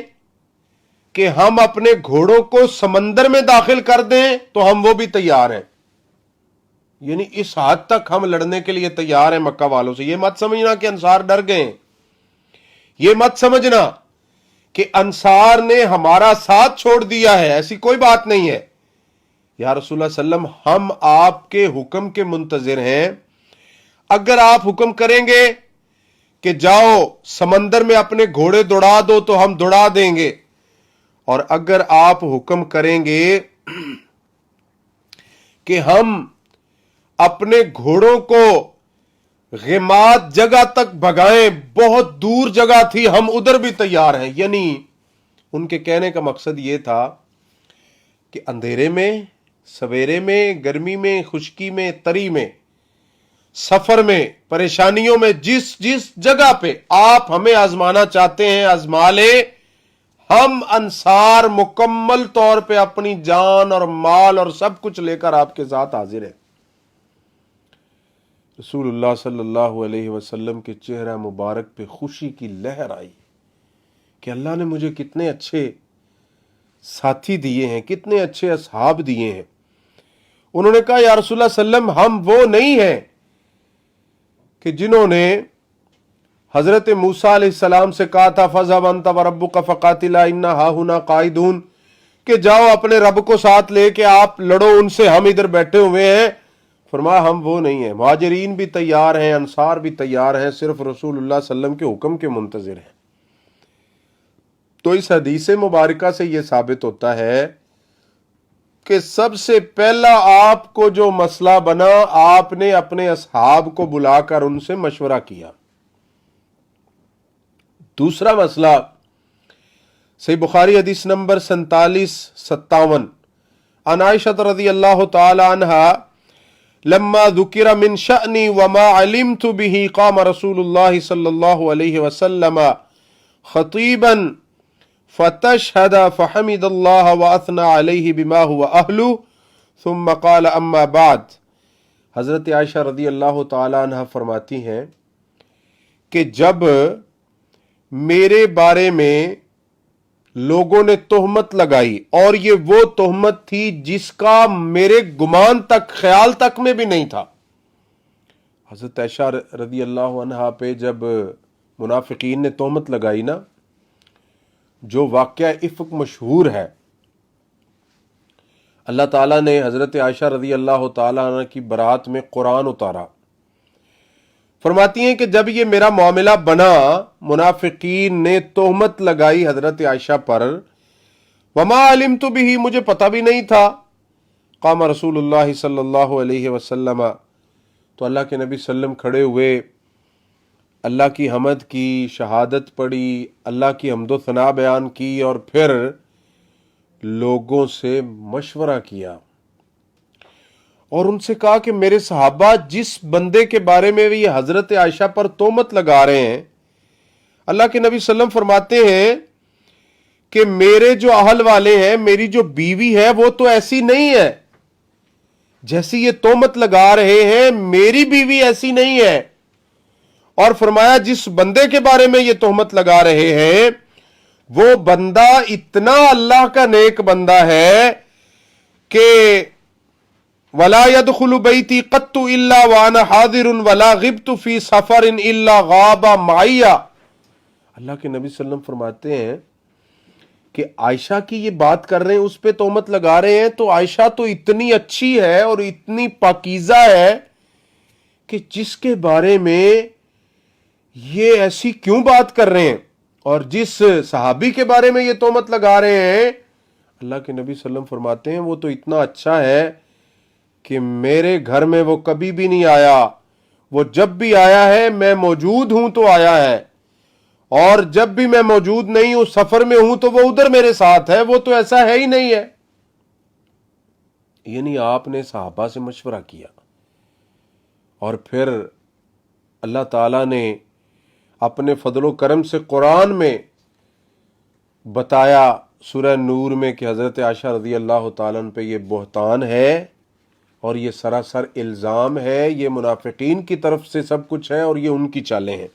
کہ ہم اپنے گھوڑوں کو سمندر میں داخل کر دیں تو ہم وہ بھی تیار ہیں. یعنی اس حد تک ہم لڑنے کے لیے تیار ہیں مکہ والوں سے. یہ مت سمجھنا کہ انصار ڈر گئے, یہ مت سمجھنا کہ انصار نے ہمارا ساتھ چھوڑ دیا ہے, ایسی کوئی بات نہیں ہے. یا رسول اللہ صلی اللہ علیہ وسلم, ہم آپ کے حکم کے منتظر ہیں. اگر آپ حکم کریں گے کہ جاؤ سمندر میں اپنے گھوڑے دوڑا دو تو ہم دوڑا دیں گے, اور اگر آپ حکم کریں گے کہ ہم اپنے گھوڑوں کو غمات جگہ تک بھگائیں, بہت دور جگہ تھی, ہم ادھر بھی تیار ہیں. یعنی ان کے کہنے کا مقصد یہ تھا کہ اندھیرے میں, سویرے میں, گرمی میں, خشکی میں, تری میں, سفر میں, پریشانیوں میں, جس جس جگہ پہ آپ ہمیں آزمانا چاہتے ہیں آزما لیں, ہم انصار مکمل طور پہ اپنی جان اور مال اور سب کچھ لے کر آپ کے ساتھ حاضر ہیں. رسول اللہ صلی اللہ علیہ وسلم کے چہرہ مبارک پہ خوشی کی لہر آئی کہ اللہ نے مجھے کتنے اچھے ساتھی دیے ہیں, کتنے اچھے اصحاب دیے ہیں. انہوں نے کہا یا رسول اللہ صلی اللہ علیہ وسلم, ہم وہ نہیں ہیں کہ جنہوں نے حضرت موسیٰ علیہ السلام سے کہا تھا فَاذْهَبْ أَنْتَ وَرَبُّكَ فَقَاتِلَا إِنَّا هَاهُنَا قَاعِدُونَ, کہ جاؤ اپنے رب کو ساتھ لے کے آپ لڑو ان سے, ہم ادھر بیٹھے ہوئے ہیں. فرمایا ہم وہ نہیں ہیں. مہاجرین بھی تیار ہیں, انصار بھی تیار ہیں, صرف رسول اللہ صلی اللہ علیہ وسلم کے حکم کے منتظر ہیں. تو اس حدیث مبارکہ سے یہ ثابت ہوتا ہے کہ سب سے پہلا آپ کو جو مسئلہ بنا, آپ نے اپنے اصحاب کو بلا کر ان سے مشورہ کیا. دوسرا مسئلہ صحیح بخاری حدیث نمبر 4757, عن عائشہ رضی اللہ تعالی عنہا لما ذکر من شأنی وما علمت به قام رسول اللہ صلی اللہ علیہ وسلم خطیبا فتشهد فحمد اللہ واثنى علیہ بما هو اہلہ ثم قال اما بعد. حضرت عائشہ رضی اللہ تعالی عنہ فرماتی ہیں کہ جب میرے بارے میں لوگوں نے تہمت لگائی اور یہ وہ تہمت تھی جس کا میرے گمان تک خیال تک میں بھی نہیں تھا. حضرت عائشہ رضی اللہ عنہا پہ جب منافقین نے تہمت لگائی نا، جو واقعہ افک مشہور ہے، اللہ تعالیٰ نے حضرت عائشہ رضی اللہ تعالیٰ عنہ کی برات میں قرآن اتارا. فرماتی ہیں کہ جب یہ میرا معاملہ بنا، منافقین نے تہمت لگائی حضرت عائشہ پر، وما علمت بھی، مجھے پتہ بھی نہیں تھا. قام رسول اللہ صلی اللہ علیہ وسلم، تو اللہ کے نبی صلی اللہ علیہ وسلم کھڑے ہوئے، اللہ کی حمد کی، شہادت پڑھی، اللہ کی حمد و ثنا بیان کی، اور پھر لوگوں سے مشورہ کیا اور ان سے کہا کہ میرے صحابہ جس بندے کے بارے میں یہ حضرت عائشہ پر تہمت لگا رہے ہیں، اللہ کے نبی صلی اللہ علیہ وسلم فرماتے ہیں کہ میرے جو اہل والے ہیں، میری جو بیوی ہے، وہ تو ایسی نہیں ہے جیسی یہ تہمت لگا رہے ہیں، میری بیوی ایسی نہیں ہے. اور فرمایا جس بندے کے بارے میں یہ تہمت لگا رہے ہیں وہ بندہ اتنا اللہ کا نیک بندہ ہے کہ وَلَا يَدْخُلُ بَيْتِي قَطُّ إِلَّا وَأَنَا حَاضِرٌ وَلَا غِبْتُ فِي سَفَرٍ إِلَّا غَابَ مَعِيَّ. اللہ کے نبی صلی اللہ علیہ وسلم فرماتے ہیں کہ عائشہ کی یہ بات کر رہے ہیں، اس پہ تہمت لگا رہے ہیں، تو عائشہ تو اتنی اچھی ہے اور اتنی پاکیزہ ہے کہ جس کے بارے میں یہ ایسی کیوں بات کر رہے ہیں. اور جس صحابی کے بارے میں یہ تہمت لگا رہے ہیں، اللہ کے نبی صلی اللہ علیہ وسلم فرماتے ہیں وہ تو اتنا اچھا ہے کہ میرے گھر میں وہ کبھی بھی نہیں آیا، وہ جب بھی آیا ہے میں موجود ہوں تو آیا ہے، اور جب بھی میں موجود نہیں ہوں، سفر میں ہوں، تو وہ ادھر میرے ساتھ ہے، وہ تو ایسا ہے ہی نہیں ہے. یعنی آپ نے صحابہ سے مشورہ کیا اور پھر اللہ تعالیٰ نے اپنے فضل و کرم سے قرآن میں بتایا سورہ نور میں کہ حضرت عائشہ رضی اللہ تعالیٰ عنہ پہ یہ بہتان ہے اور یہ سراسر الزام ہے، یہ منافقین کی طرف سے سب کچھ ہے اور یہ ان کی چالیں ہیں.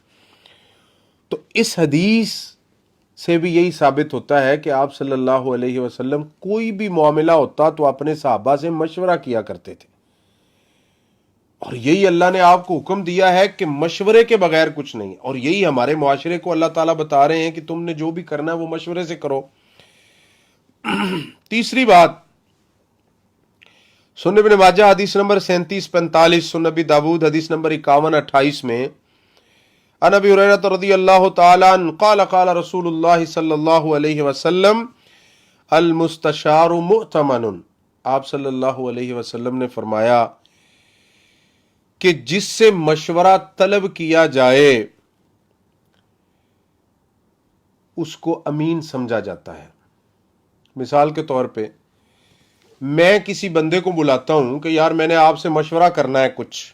تو اس حدیث سے بھی یہی ثابت ہوتا ہے کہ آپ صلی اللہ علیہ وسلم کوئی بھی معاملہ ہوتا تو اپنے صحابہ سے مشورہ کیا کرتے تھے، اور یہی اللہ نے آپ کو حکم دیا ہے کہ مشورے کے بغیر کچھ نہیں. اور یہی ہمارے معاشرے کو اللہ تعالیٰ بتا رہے ہیں کہ تم نے جو بھی کرنا ہے وہ مشورے سے کرو. تیسری بات، سنن ابن ماجہ حدیث نمبر 3745، سنن ابی داود حدیث نمبر 5128 میں عن ابی ہریرہ رضی اللہ تعالی عنہ قال قال رسول اللہ صلی اللہ علیہ وسلم المستشار مؤتمن. آپ صلی اللہ علیہ وسلم نے فرمایا کہ جس سے مشورہ طلب کیا جائے اس کو امین سمجھا جاتا ہے. مثال کے طور پہ میں کسی بندے کو بلاتا ہوں کہ یار میں نے آپ سے مشورہ کرنا ہے کچھ،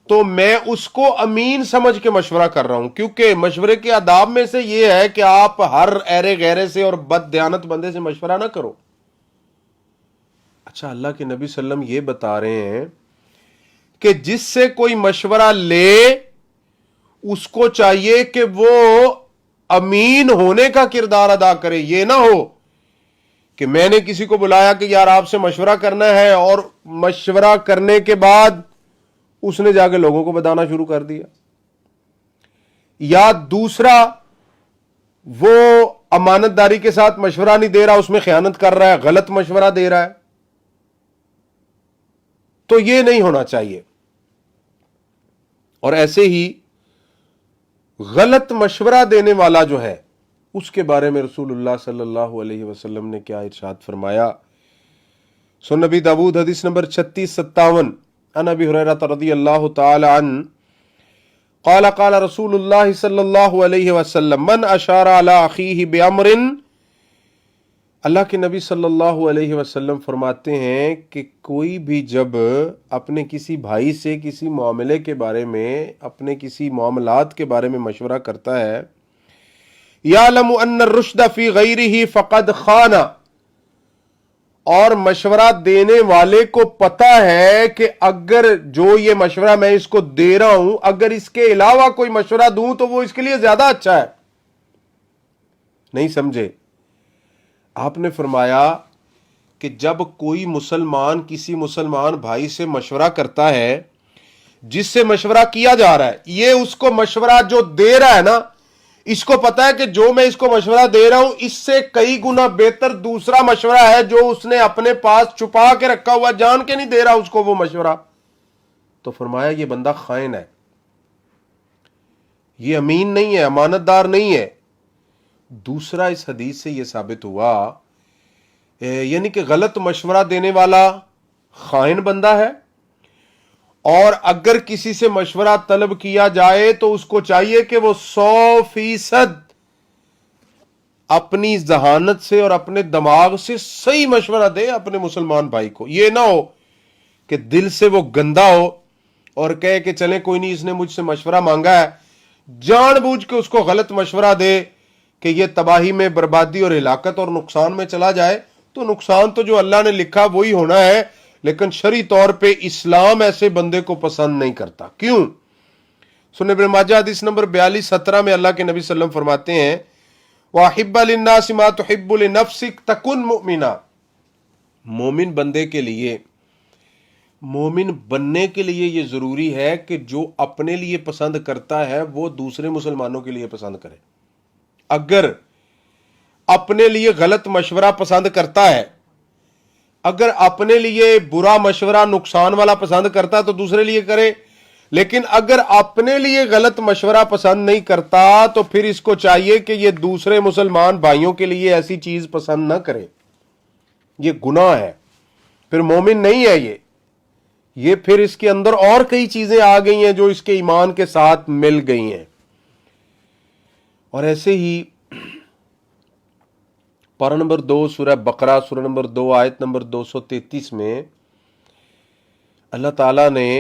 تو میں اس کو امین سمجھ کے مشورہ کر رہا ہوں، کیونکہ مشورے کے آداب میں سے یہ ہے کہ آپ ہر ایرے غیرے سے اور بد دیانت بندے سے مشورہ نہ کرو. اچھا، اللہ کے نبی صلی اللہ علیہ وسلم یہ بتا رہے ہیں کہ جس سے کوئی مشورہ لے اس کو چاہیے کہ وہ امین ہونے کا کردار ادا کرے. یہ نہ ہو کہ میں نے کسی کو بلایا کہ یار آپ سے مشورہ کرنا ہے اور مشورہ کرنے کے بعد اس نے جا کے لوگوں کو بتانا شروع کر دیا، یا دوسرا وہ امانت داری کے ساتھ مشورہ نہیں دے رہا، اس میں خیانت کر رہا ہے، غلط مشورہ دے رہا ہے. تو یہ نہیں ہونا چاہیے. اور ایسے ہی غلط مشورہ دینے والا جو ہے اس کے بارے میں رسول اللہ صلی اللہ علیہ وسلم نے کیا ارشاد فرمایا. سنن ابی داود حدیث نمبر 3657 عن ابی ہریرہ رضی اللہ تعالی عنہ قال قال رسول اللہ صلی اللہ علیہ وسلم من اشار علی اخیہ بامر. اللہ کے نبی صلی اللہ علیہ وسلم فرماتے ہیں کہ کوئی بھی جب اپنے کسی بھائی سے کسی معاملے کے بارے میں، اپنے کسی معاملات کے بارے میں مشورہ کرتا ہے، یعلم ان الرشد فی غیرہ فقد خان، اور مشورہ دینے والے کو پتا ہے کہ اگر جو یہ مشورہ میں اس کو دے رہا ہوں اگر اس کے علاوہ کوئی مشورہ دوں تو وہ اس کے لیے زیادہ اچھا ہے. نہیں سمجھے؟ آپ نے فرمایا کہ جب کوئی مسلمان کسی مسلمان بھائی سے مشورہ کرتا ہے، جس سے مشورہ کیا جا رہا ہے، یہ اس کو مشورہ جو دے رہا ہے نا، اس کو پتا ہے کہ جو میں اس کو مشورہ دے رہا ہوں اس سے کئی گنا بہتر دوسرا مشورہ ہے جو اس نے اپنے پاس چھپا کے رکھا ہوا، جان کے نہیں دے رہا اس کو وہ مشورہ. تو فرمایا یہ بندہ خائن ہے، یہ امین نہیں ہے، امانت دار نہیں ہے. دوسرا اس حدیث سے یہ ثابت ہوا یعنی کہ غلط مشورہ دینے والا خائن بندہ ہے، اور اگر کسی سے مشورہ طلب کیا جائے تو اس کو چاہیے کہ وہ 100% اپنی ذہانت سے اور اپنے دماغ سے صحیح مشورہ دے اپنے مسلمان بھائی کو. یہ نہ ہو کہ دل سے وہ گندا ہو اور کہے کہ چلیں کوئی نہیں، اس نے مجھ سے مشورہ مانگا ہے، جان بوجھ کے اس کو غلط مشورہ دے کہ یہ تباہی میں، بربادی اور ہلاکت اور نقصان میں چلا جائے. تو نقصان تو جو اللہ نے لکھا وہی ہونا ہے، لیکن شرعی طور پہ اسلام ایسے بندے کو پسند نہیں کرتا. کیوں؟ سنن ابن ماجہ حدیث نمبر 4217 میں اللہ کے نبی صلی اللہ علیہ وسلم فرماتے ہیں وَأَحِبَّ لِلنَّاسِ مَا تُحِبُّ لِنَفْسِكَ تَكُنْ مُؤْمِنًا. مومن بندے کے لیے، مومن بننے کے لیے یہ ضروری ہے کہ جو اپنے لیے پسند کرتا ہے وہ دوسرے مسلمانوں کے لیے پسند کرے. اگر اپنے لیے غلط مشورہ پسند کرتا ہے، اگر اپنے لیے برا مشورہ نقصان والا پسند کرتا ہے تو دوسرے لیے کرے، لیکن اگر اپنے لیے غلط مشورہ پسند نہیں کرتا تو پھر اس کو چاہیے کہ یہ دوسرے مسلمان بھائیوں کے لیے ایسی چیز پسند نہ کرے. یہ گناہ ہے، پھر مومن نہیں ہے یہ پھر اس کے اندر اور کئی چیزیں آ گئی ہیں جو اس کے ایمان کے ساتھ مل گئی ہیں. اور ایسے ہی پارہ نمبر 2 سورہ بقرہ سورہ نمبر 2 آیت نمبر 233 میں اللہ تعالیٰ نے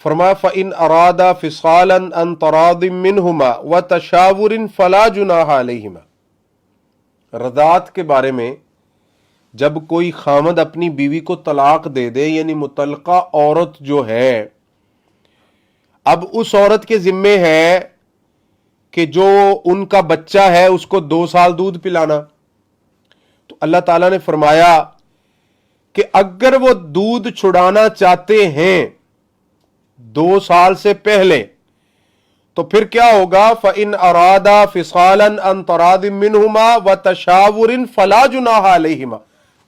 فرمایا فَإِنْ أَرَادَا فِصَالًا عَنْ تَرَاضٍ مِّنْهُمَا وَتَشَاوُرٍ فَلَا جُنَاحَ عَلَيْهِمَا. رضاعت کے بارے میں جب کوئی خامد اپنی بیوی کو طلاق دے دے، یعنی مطلقہ عورت جو ہے، اب اس عورت کے ذمے ہے کہ جو ان کا بچہ ہے اس کو 2 سال دودھ پلانا. تو اللہ تعالیٰ نے فرمایا کہ اگر وہ دودھ چھڑانا چاہتے ہیں 2 سال سے پہلے تو پھر کیا ہوگا؟ فَإِنْ أَرَادَا فِصَالًا عَنْ تَرَاضٍ مِّنْهُمَا وَتَشَاوُرٍ فَلَا جُنَاحَ عَلَيْهِمَا.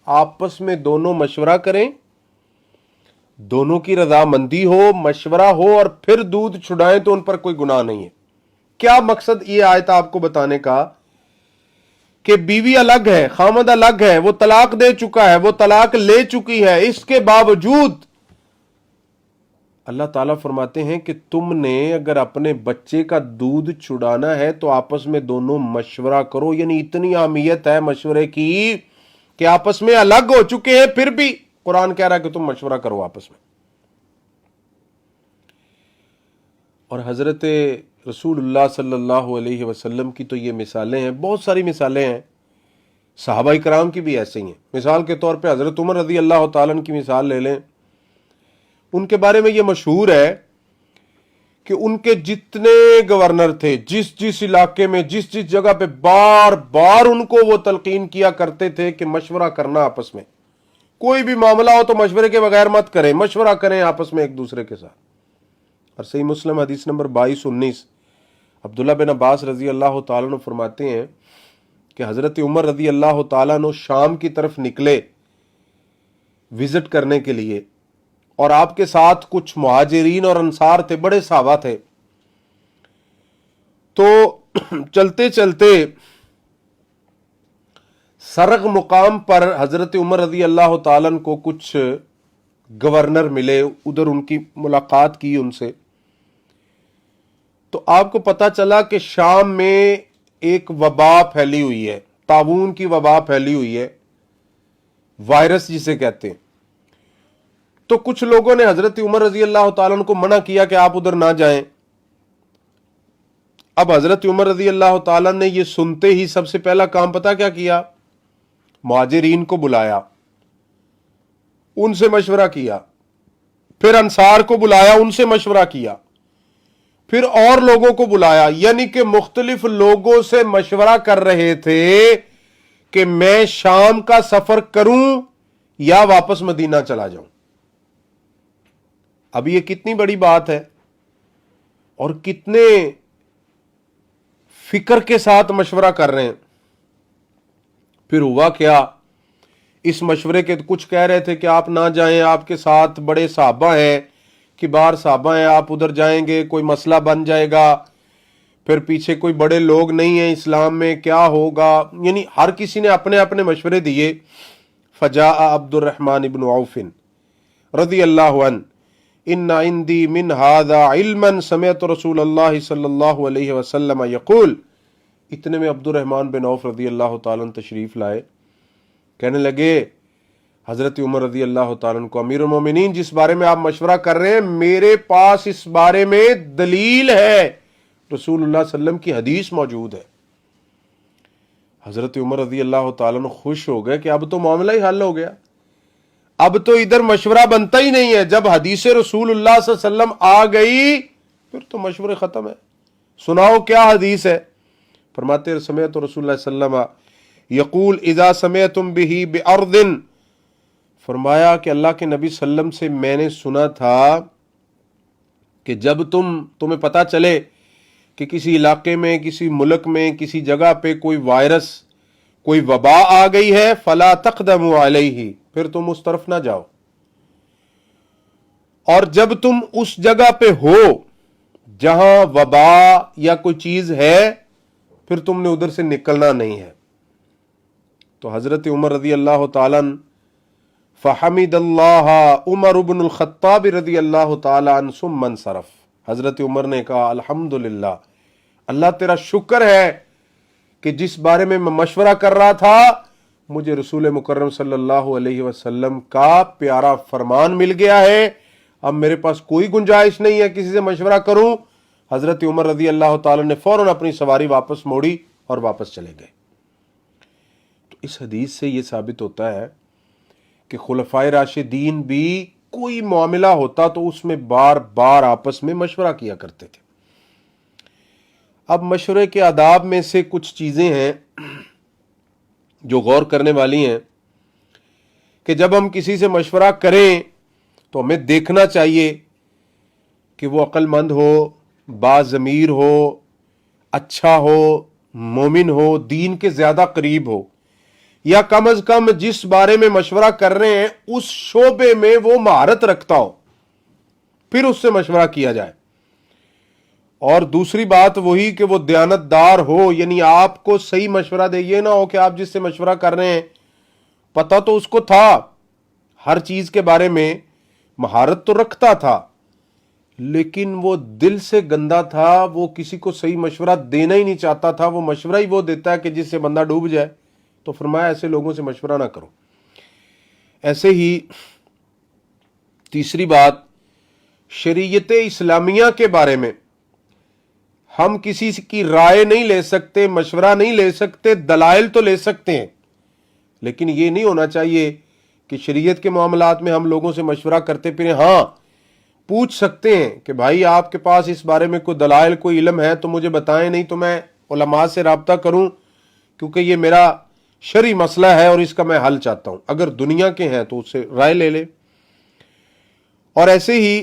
آپس میں دونوں مشورہ کریں، دونوں کی رضامندی ہو، مشورہ ہو، اور پھر دودھ چھڑائیں تو ان پر کوئی گناہ نہیں ہے. کیا مقصد یہ آیت آپ کو بتانے کا کہ بیوی الگ ہے، خامد الگ ہے، وہ طلاق دے چکا ہے، وہ طلاق لے چکی ہے، اس کے باوجود اللہ تعالیٰ فرماتے ہیں کہ تم نے اگر اپنے بچے کا دودھ چھڑانا ہے تو آپس میں دونوں مشورہ کرو. یعنی اتنی اہمیت ہے مشورے کی کہ آپس میں الگ ہو چکے ہیں پھر بھی قرآن کہہ رہا ہے کہ تم مشورہ کرو آپس میں. اور حضرت رسول اللہ صلی اللہ علیہ وسلم کی تو یہ مثالیں ہیں، بہت ساری مثالیں ہیں. صحابہ کرام کی بھی ایسے ہی ہیں. مثال کے طور پہ حضرت عمر رضی اللہ تعالیٰ عنہ کی مثال لے لیں. ان کے بارے میں یہ مشہور ہے کہ ان کے جتنے گورنر تھے، جس علاقے میں جس جگہ پہ بار بار ان کو وہ تلقین کیا کرتے تھے کہ مشورہ کرنا آپس میں، کوئی بھی معاملہ ہو تو مشورے کے بغیر مت کریں، مشورہ کریں آپس میں ایک دوسرے کے ساتھ. اور صحیح مسلم حدیث نمبر 2219 عبداللہ بن عباس رضی اللہ تعالیٰ عنہ فرماتے ہیں کہ حضرت عمر رضی اللہ تعالیٰ عنہ شام کی طرف نکلے وزٹ کرنے کے لیے، اور آپ کے ساتھ کچھ مہاجرین اور انصار تھے، بڑے صحابہ تھے. تو چلتے چلتے سرغ مقام پر حضرت عمر رضی اللہ تعالیٰ عنہ کو کچھ گورنر ملے، ادھر ان کی ملاقات کی ان سے. تو آپ کو پتا چلا کہ شام میں ایک وبا پھیلی ہوئی ہے، طاعون کی وبا پھیلی ہوئی ہے، وائرس جسے کہتے ہیں. تو کچھ لوگوں نے حضرت عمر رضی اللہ تعالیٰ عنہ کو منع کیا کہ آپ ادھر نہ جائیں. اب حضرت عمر رضی اللہ تعالیٰ نے یہ سنتے ہی سب سے پہلا کام پتا کیا کیا؟ مہاجرین کو بلایا، ان سے مشورہ کیا، پھر انصار کو بلایا، ان سے مشورہ کیا، پھر اور لوگوں کو بلایا، یعنی کہ مختلف لوگوں سے مشورہ کر رہے تھے کہ میں شام کا سفر کروں یا واپس مدینہ چلا جاؤں۔ اب یہ کتنی بڑی بات ہے اور کتنے فکر کے ساتھ مشورہ کر رہے ہیں۔ پھر ہوا کیا، اس مشورے کے کچھ کہہ رہے تھے کہ آپ نہ جائیں، آپ کے ساتھ بڑے صحابہ ہیں، کبار صحابہ ہیں، آپ ادھر جائیں گے کوئی مسئلہ بن جائے گا، پھر پیچھے کوئی بڑے لوگ نہیں ہیں اسلام میں، کیا ہوگا، یعنی ہر کسی نے اپنے اپنے مشورے دیے۔ فجاء عبد الرحمن بن عوف رضی اللہ عنہ ان عندي من هذا علما سمعت رسول اللہ صلی اللہ علیہ وسلم یقول، اتنے میں عبد الرحمن بن عوف رضی اللہ تعالیٰ عنہ تشریف لائے، کہنے لگے حضرت عمر رضی اللہ تعالیٰ عنہ کو، امیر المومنین جس بارے میں آپ مشورہ کر رہے ہیں میرے پاس اس بارے میں دلیل ہے، رسول اللہ صلی اللہ علیہ وسلم کی حدیث موجود ہے۔ حضرت عمر رضی اللہ تعالیٰ عنہ خوش ہو گئے کہ اب تو معاملہ ہی حل ہو گیا، اب تو ادھر مشورہ بنتا ہی نہیں ہے، جب حدیث رسول اللہ صلی اللہ علیہ وسلم آ گئی پھر تو مشورے ختم ہے، سناؤ کیا حدیث ہے۔ فرماتے ہیں سمعت رسول اللہ صلی اللہ علیہ وسلم یقول اذا سمعتم به بارض، فرمایا کہ اللہ کے نبی صلی اللہ علیہ وسلم سے میں نے سنا تھا کہ جب تمہیں پتا چلے کہ کسی علاقے میں، کسی ملک میں، کسی جگہ پہ کوئی وائرس، کوئی وبا آ گئی ہے، فلا تقدموا علیہ، پھر تم اس طرف نہ جاؤ، اور جب تم اس جگہ پہ ہو جہاں وبا یا کوئی چیز ہے پھر تم نے ادھر سے نکلنا نہیں ہے۔ تو حضرت عمر رضی اللہ تعالیٰ فحمد اللہ عمر بن الخطاب رضی اللہ تعالیٰ عنہ ثم انصرف، حضرت عمر نے کہا الحمدللہ، اللہ تیرا شکر ہے کہ جس بارے میں مشورہ کر رہا تھا مجھے رسول مکرم صلی اللہ علیہ وسلم کا پیارا فرمان مل گیا ہے، اب میرے پاس کوئی گنجائش نہیں ہے کسی سے مشورہ کروں۔ حضرت عمر رضی اللہ تعالیٰ نے فوراً اپنی سواری واپس موڑی اور واپس چلے گئے۔ تو اس حدیث سے یہ ثابت ہوتا ہے کہ خلفائے راشدین بھی کوئی معاملہ ہوتا تو اس میں بار بار آپس میں مشورہ کیا کرتے تھے۔ اب مشورے کے آداب میں سے کچھ چیزیں ہیں جو غور کرنے والی ہیں کہ جب ہم کسی سے مشورہ کریں تو ہمیں دیکھنا چاہیے کہ وہ عقل مند ہو، باضمیر ہو، اچھا ہو، مومن ہو، دین کے زیادہ قریب ہو، یا کم از کم جس بارے میں مشورہ کر رہے ہیں اس شعبے میں وہ مہارت رکھتا ہو، پھر اس سے مشورہ کیا جائے۔ اور دوسری بات وہی کہ وہ دیانتدار ہو، یعنی آپ کو صحیح مشورہ دے، یہ نہ ہو کہ آپ جس سے مشورہ کر رہے ہیں پتہ تو اس کو تھا، ہر چیز کے بارے میں مہارت تو رکھتا تھا لیکن وہ دل سے گندا تھا، وہ کسی کو صحیح مشورہ دینا ہی نہیں چاہتا تھا، وہ مشورہ ہی وہ دیتا ہے کہ جس سے بندہ ڈوب جائے۔ تو فرمایا ایسے لوگوں سے مشورہ نہ کرو۔ ایسے ہی تیسری بات، شریعت اسلامیہ کے بارے میں ہم کسی کی رائے نہیں لے سکتے، مشورہ نہیں لے سکتے، دلائل تو لے سکتے ہیں، لیکن یہ نہیں ہونا چاہیے کہ شریعت کے معاملات میں ہم لوگوں سے مشورہ کرتے پھریں۔ ہاں پوچھ سکتے ہیں کہ بھائی آپ کے پاس اس بارے میں کوئی دلائل، کوئی علم ہے تو مجھے بتائیں، نہیں تو میں علماء سے رابطہ کروں کیونکہ یہ میرا شرعی مسئلہ ہے اور اس کا میں حل چاہتا ہوں۔ اگر دنیا کے ہیں تو اس سے رائے لے لے۔ اور ایسے ہی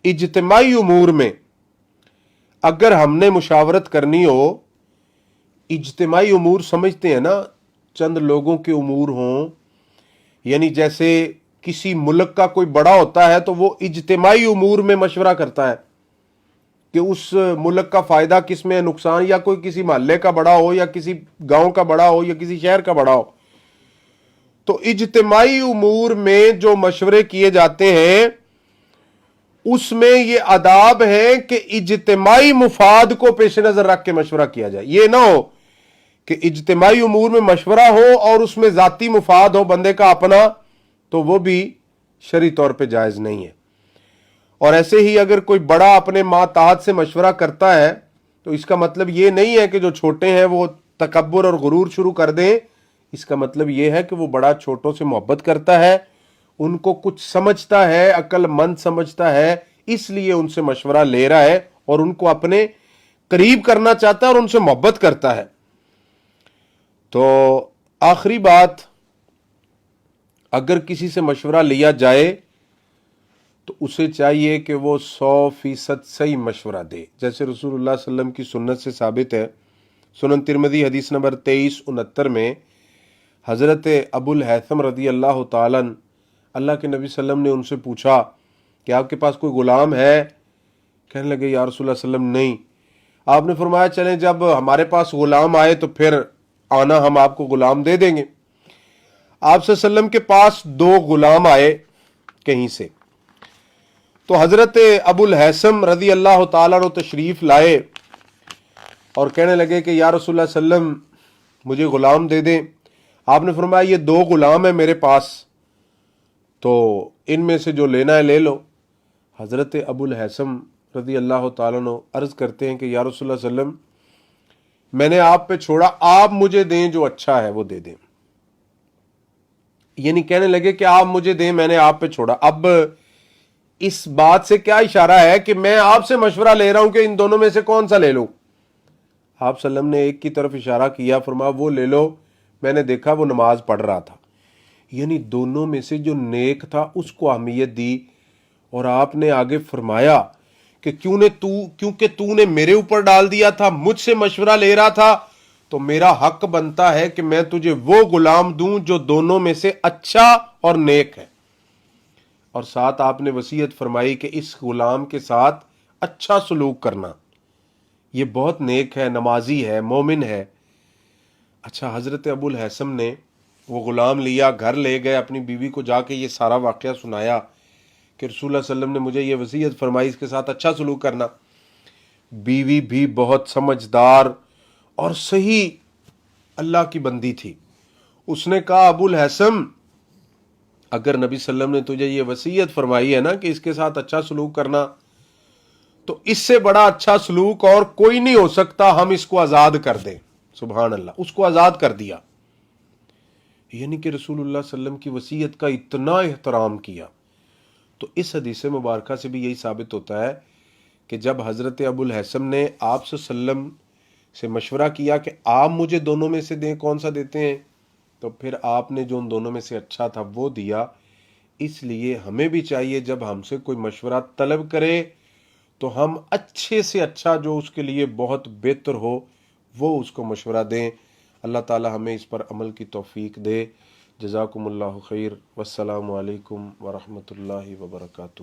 اجتماعی امور میں اگر ہم نے مشاورت کرنی ہو، اجتماعی امور سمجھتے ہیں نا، چند لوگوں کے امور ہوں، یعنی جیسے کسی ملک کا کوئی بڑا ہوتا ہے تو وہ اجتماعی امور میں مشورہ کرتا ہے کہ اس ملک کا فائدہ کس میں ہے، نقصان، یا کوئی کسی محلے کا بڑا ہو یا کسی گاؤں کا بڑا ہو یا کسی شہر کا بڑا ہو۔ تو اجتماعی امور میں جو مشورے کیے جاتے ہیں اس میں یہ آداب ہے کہ اجتماعی مفاد کو پیش نظر رکھ کے مشورہ کیا جائے۔ یہ نہ ہو کہ اجتماعی امور میں مشورہ ہو اور اس میں ذاتی مفاد ہو بندے کا اپنا، تو وہ بھی شرعی طور پہ جائز نہیں ہے۔ اور ایسے ہی اگر کوئی بڑا اپنے ماتحت سے مشورہ کرتا ہے تو اس کا مطلب یہ نہیں ہے کہ جو چھوٹے ہیں وہ تکبر اور غرور شروع کر دیں، اس کا مطلب یہ ہے کہ وہ بڑا چھوٹوں سے محبت کرتا ہے، ان کو کچھ سمجھتا ہے، عقل مند سمجھتا ہے، اس لیے ان سے مشورہ لے رہا ہے اور ان کو اپنے قریب کرنا چاہتا ہے اور ان سے محبت کرتا ہے۔ تو آخری بات، اگر کسی سے مشورہ لیا جائے تو اسے چاہیے کہ وہ 100% صحیح مشورہ دے، جیسے رسول اللہ صلی اللہ علیہ وسلم کی سنت سے ثابت ہے۔ سنن ترمذی حدیث نمبر 2369 میں حضرت ابو الہیثم رضی اللہ تعالیٰ عنہ، اللہ کے نبی صلی اللہ علیہ وسلم نے ان سے پوچھا کہ آپ کے پاس کوئی غلام ہے؟ کہنے لگے یا رسول اللہ صلی اللہ علیہ وسلم نہیں۔ آپ نے فرمایا چلیں جب ہمارے پاس غلام آئے تو پھر آنا، ہم آپ کو غلام دے دیں گے۔ آپ صلی اللہ علیہ وسلم کے پاس 2 غلام آئے کہیں سے، تو حضرت ابو الہیثم رضی اللہ تعالیٰ عنہ تشریف لائے اور کہنے لگے کہ یا رسول اللہ صلی اللہ علیہ وسلم مجھے غلام دے دیں۔ آپ نے فرمایا یہ 2 غلام ہیں میرے پاس، تو ان میں سے جو لینا ہے لے لو۔ حضرت ابو الہیثم رضی اللہ تعالیٰ عنہ عرض کرتے ہیں کہ یا رسول اللہ صلی اللہ علیہ وسلم میں نے آپ پہ چھوڑا، آپ مجھے دیں جو اچھا ہے وہ دے دیں۔ یعنی کہنے لگے کہ آپ مجھے دیں، میں نے آپ پہ چھوڑا۔ اب اس بات سے کیا اشارہ ہے کہ میں آپ سے مشورہ لے رہا ہوں کہ ان دونوں میں سے کون سا لے لوں؟ آپ صلی اللہ علیہ وسلم نے ایک کی طرف اشارہ کیا، فرمایا وہ لے لو، میں نے دیکھا وہ نماز پڑھ رہا تھا۔ یعنی دونوں میں سے جو نیک تھا اس کو اہمیت دی، اور آپ نے آگے فرمایا کہ کیونکہ تو نے میرے اوپر ڈال دیا تھا، مجھ سے مشورہ لے رہا تھا، تو میرا حق بنتا ہے کہ میں تجھے وہ غلام دوں جو دونوں میں سے اچھا اور نیک ہے۔ اور ساتھ آپ نے وصیت فرمائی کہ اس غلام کے ساتھ اچھا سلوک کرنا، یہ بہت نیک ہے، نمازی ہے، مومن ہے۔ اچھا، حضرت ابو الہیثم نے وہ غلام لیا، گھر لے گئے، اپنی بیوی کو جا کے یہ سارا واقعہ سنایا کہ رسول اللہ صلی اللہ علیہ وسلم نے مجھے یہ وصیت فرمائی، اس کے ساتھ اچھا سلوک کرنا۔ بیوی بھی بہت سمجھدار اور صحیح اللہ کی بندی تھی، اس نے کہا ابو الہیثم اگر نبی صلی اللہ علیہ وسلم نے تجھے یہ وصیت فرمائی ہے نا کہ اس کے ساتھ اچھا سلوک کرنا، تو اس سے بڑا اچھا سلوک اور کوئی نہیں ہو سکتا، ہم اس کو آزاد کر دیں۔ سبحان اللہ، اس کو آزاد کر دیا۔ یعنی کہ رسول اللہ صلی اللہ علیہ وسلم کی وصیت کا اتنا احترام کیا۔ تو اس حدیث مبارکہ سے بھی یہی ثابت ہوتا ہے کہ جب حضرت ابو الہیثم نے آپ صلی اللہ علیہ وسلم سے مشورہ کیا کہ آپ مجھے دونوں میں سے دیں، کون سا دیتے ہیں، تو پھر آپ نے جو ان دونوں میں سے اچھا تھا وہ دیا۔ اس لیے ہمیں بھی چاہیے جب ہم سے کوئی مشورہ طلب کرے تو ہم اچھے سے اچھا جو اس کے لیے بہت بہتر ہو وہ اس کو مشورہ دیں۔ اللہ تعالی ہمیں اس پر عمل کی توفیق دے۔ جزاکم اللہ خیر، والسلام علیکم ورحمۃ اللہ وبرکاتہ۔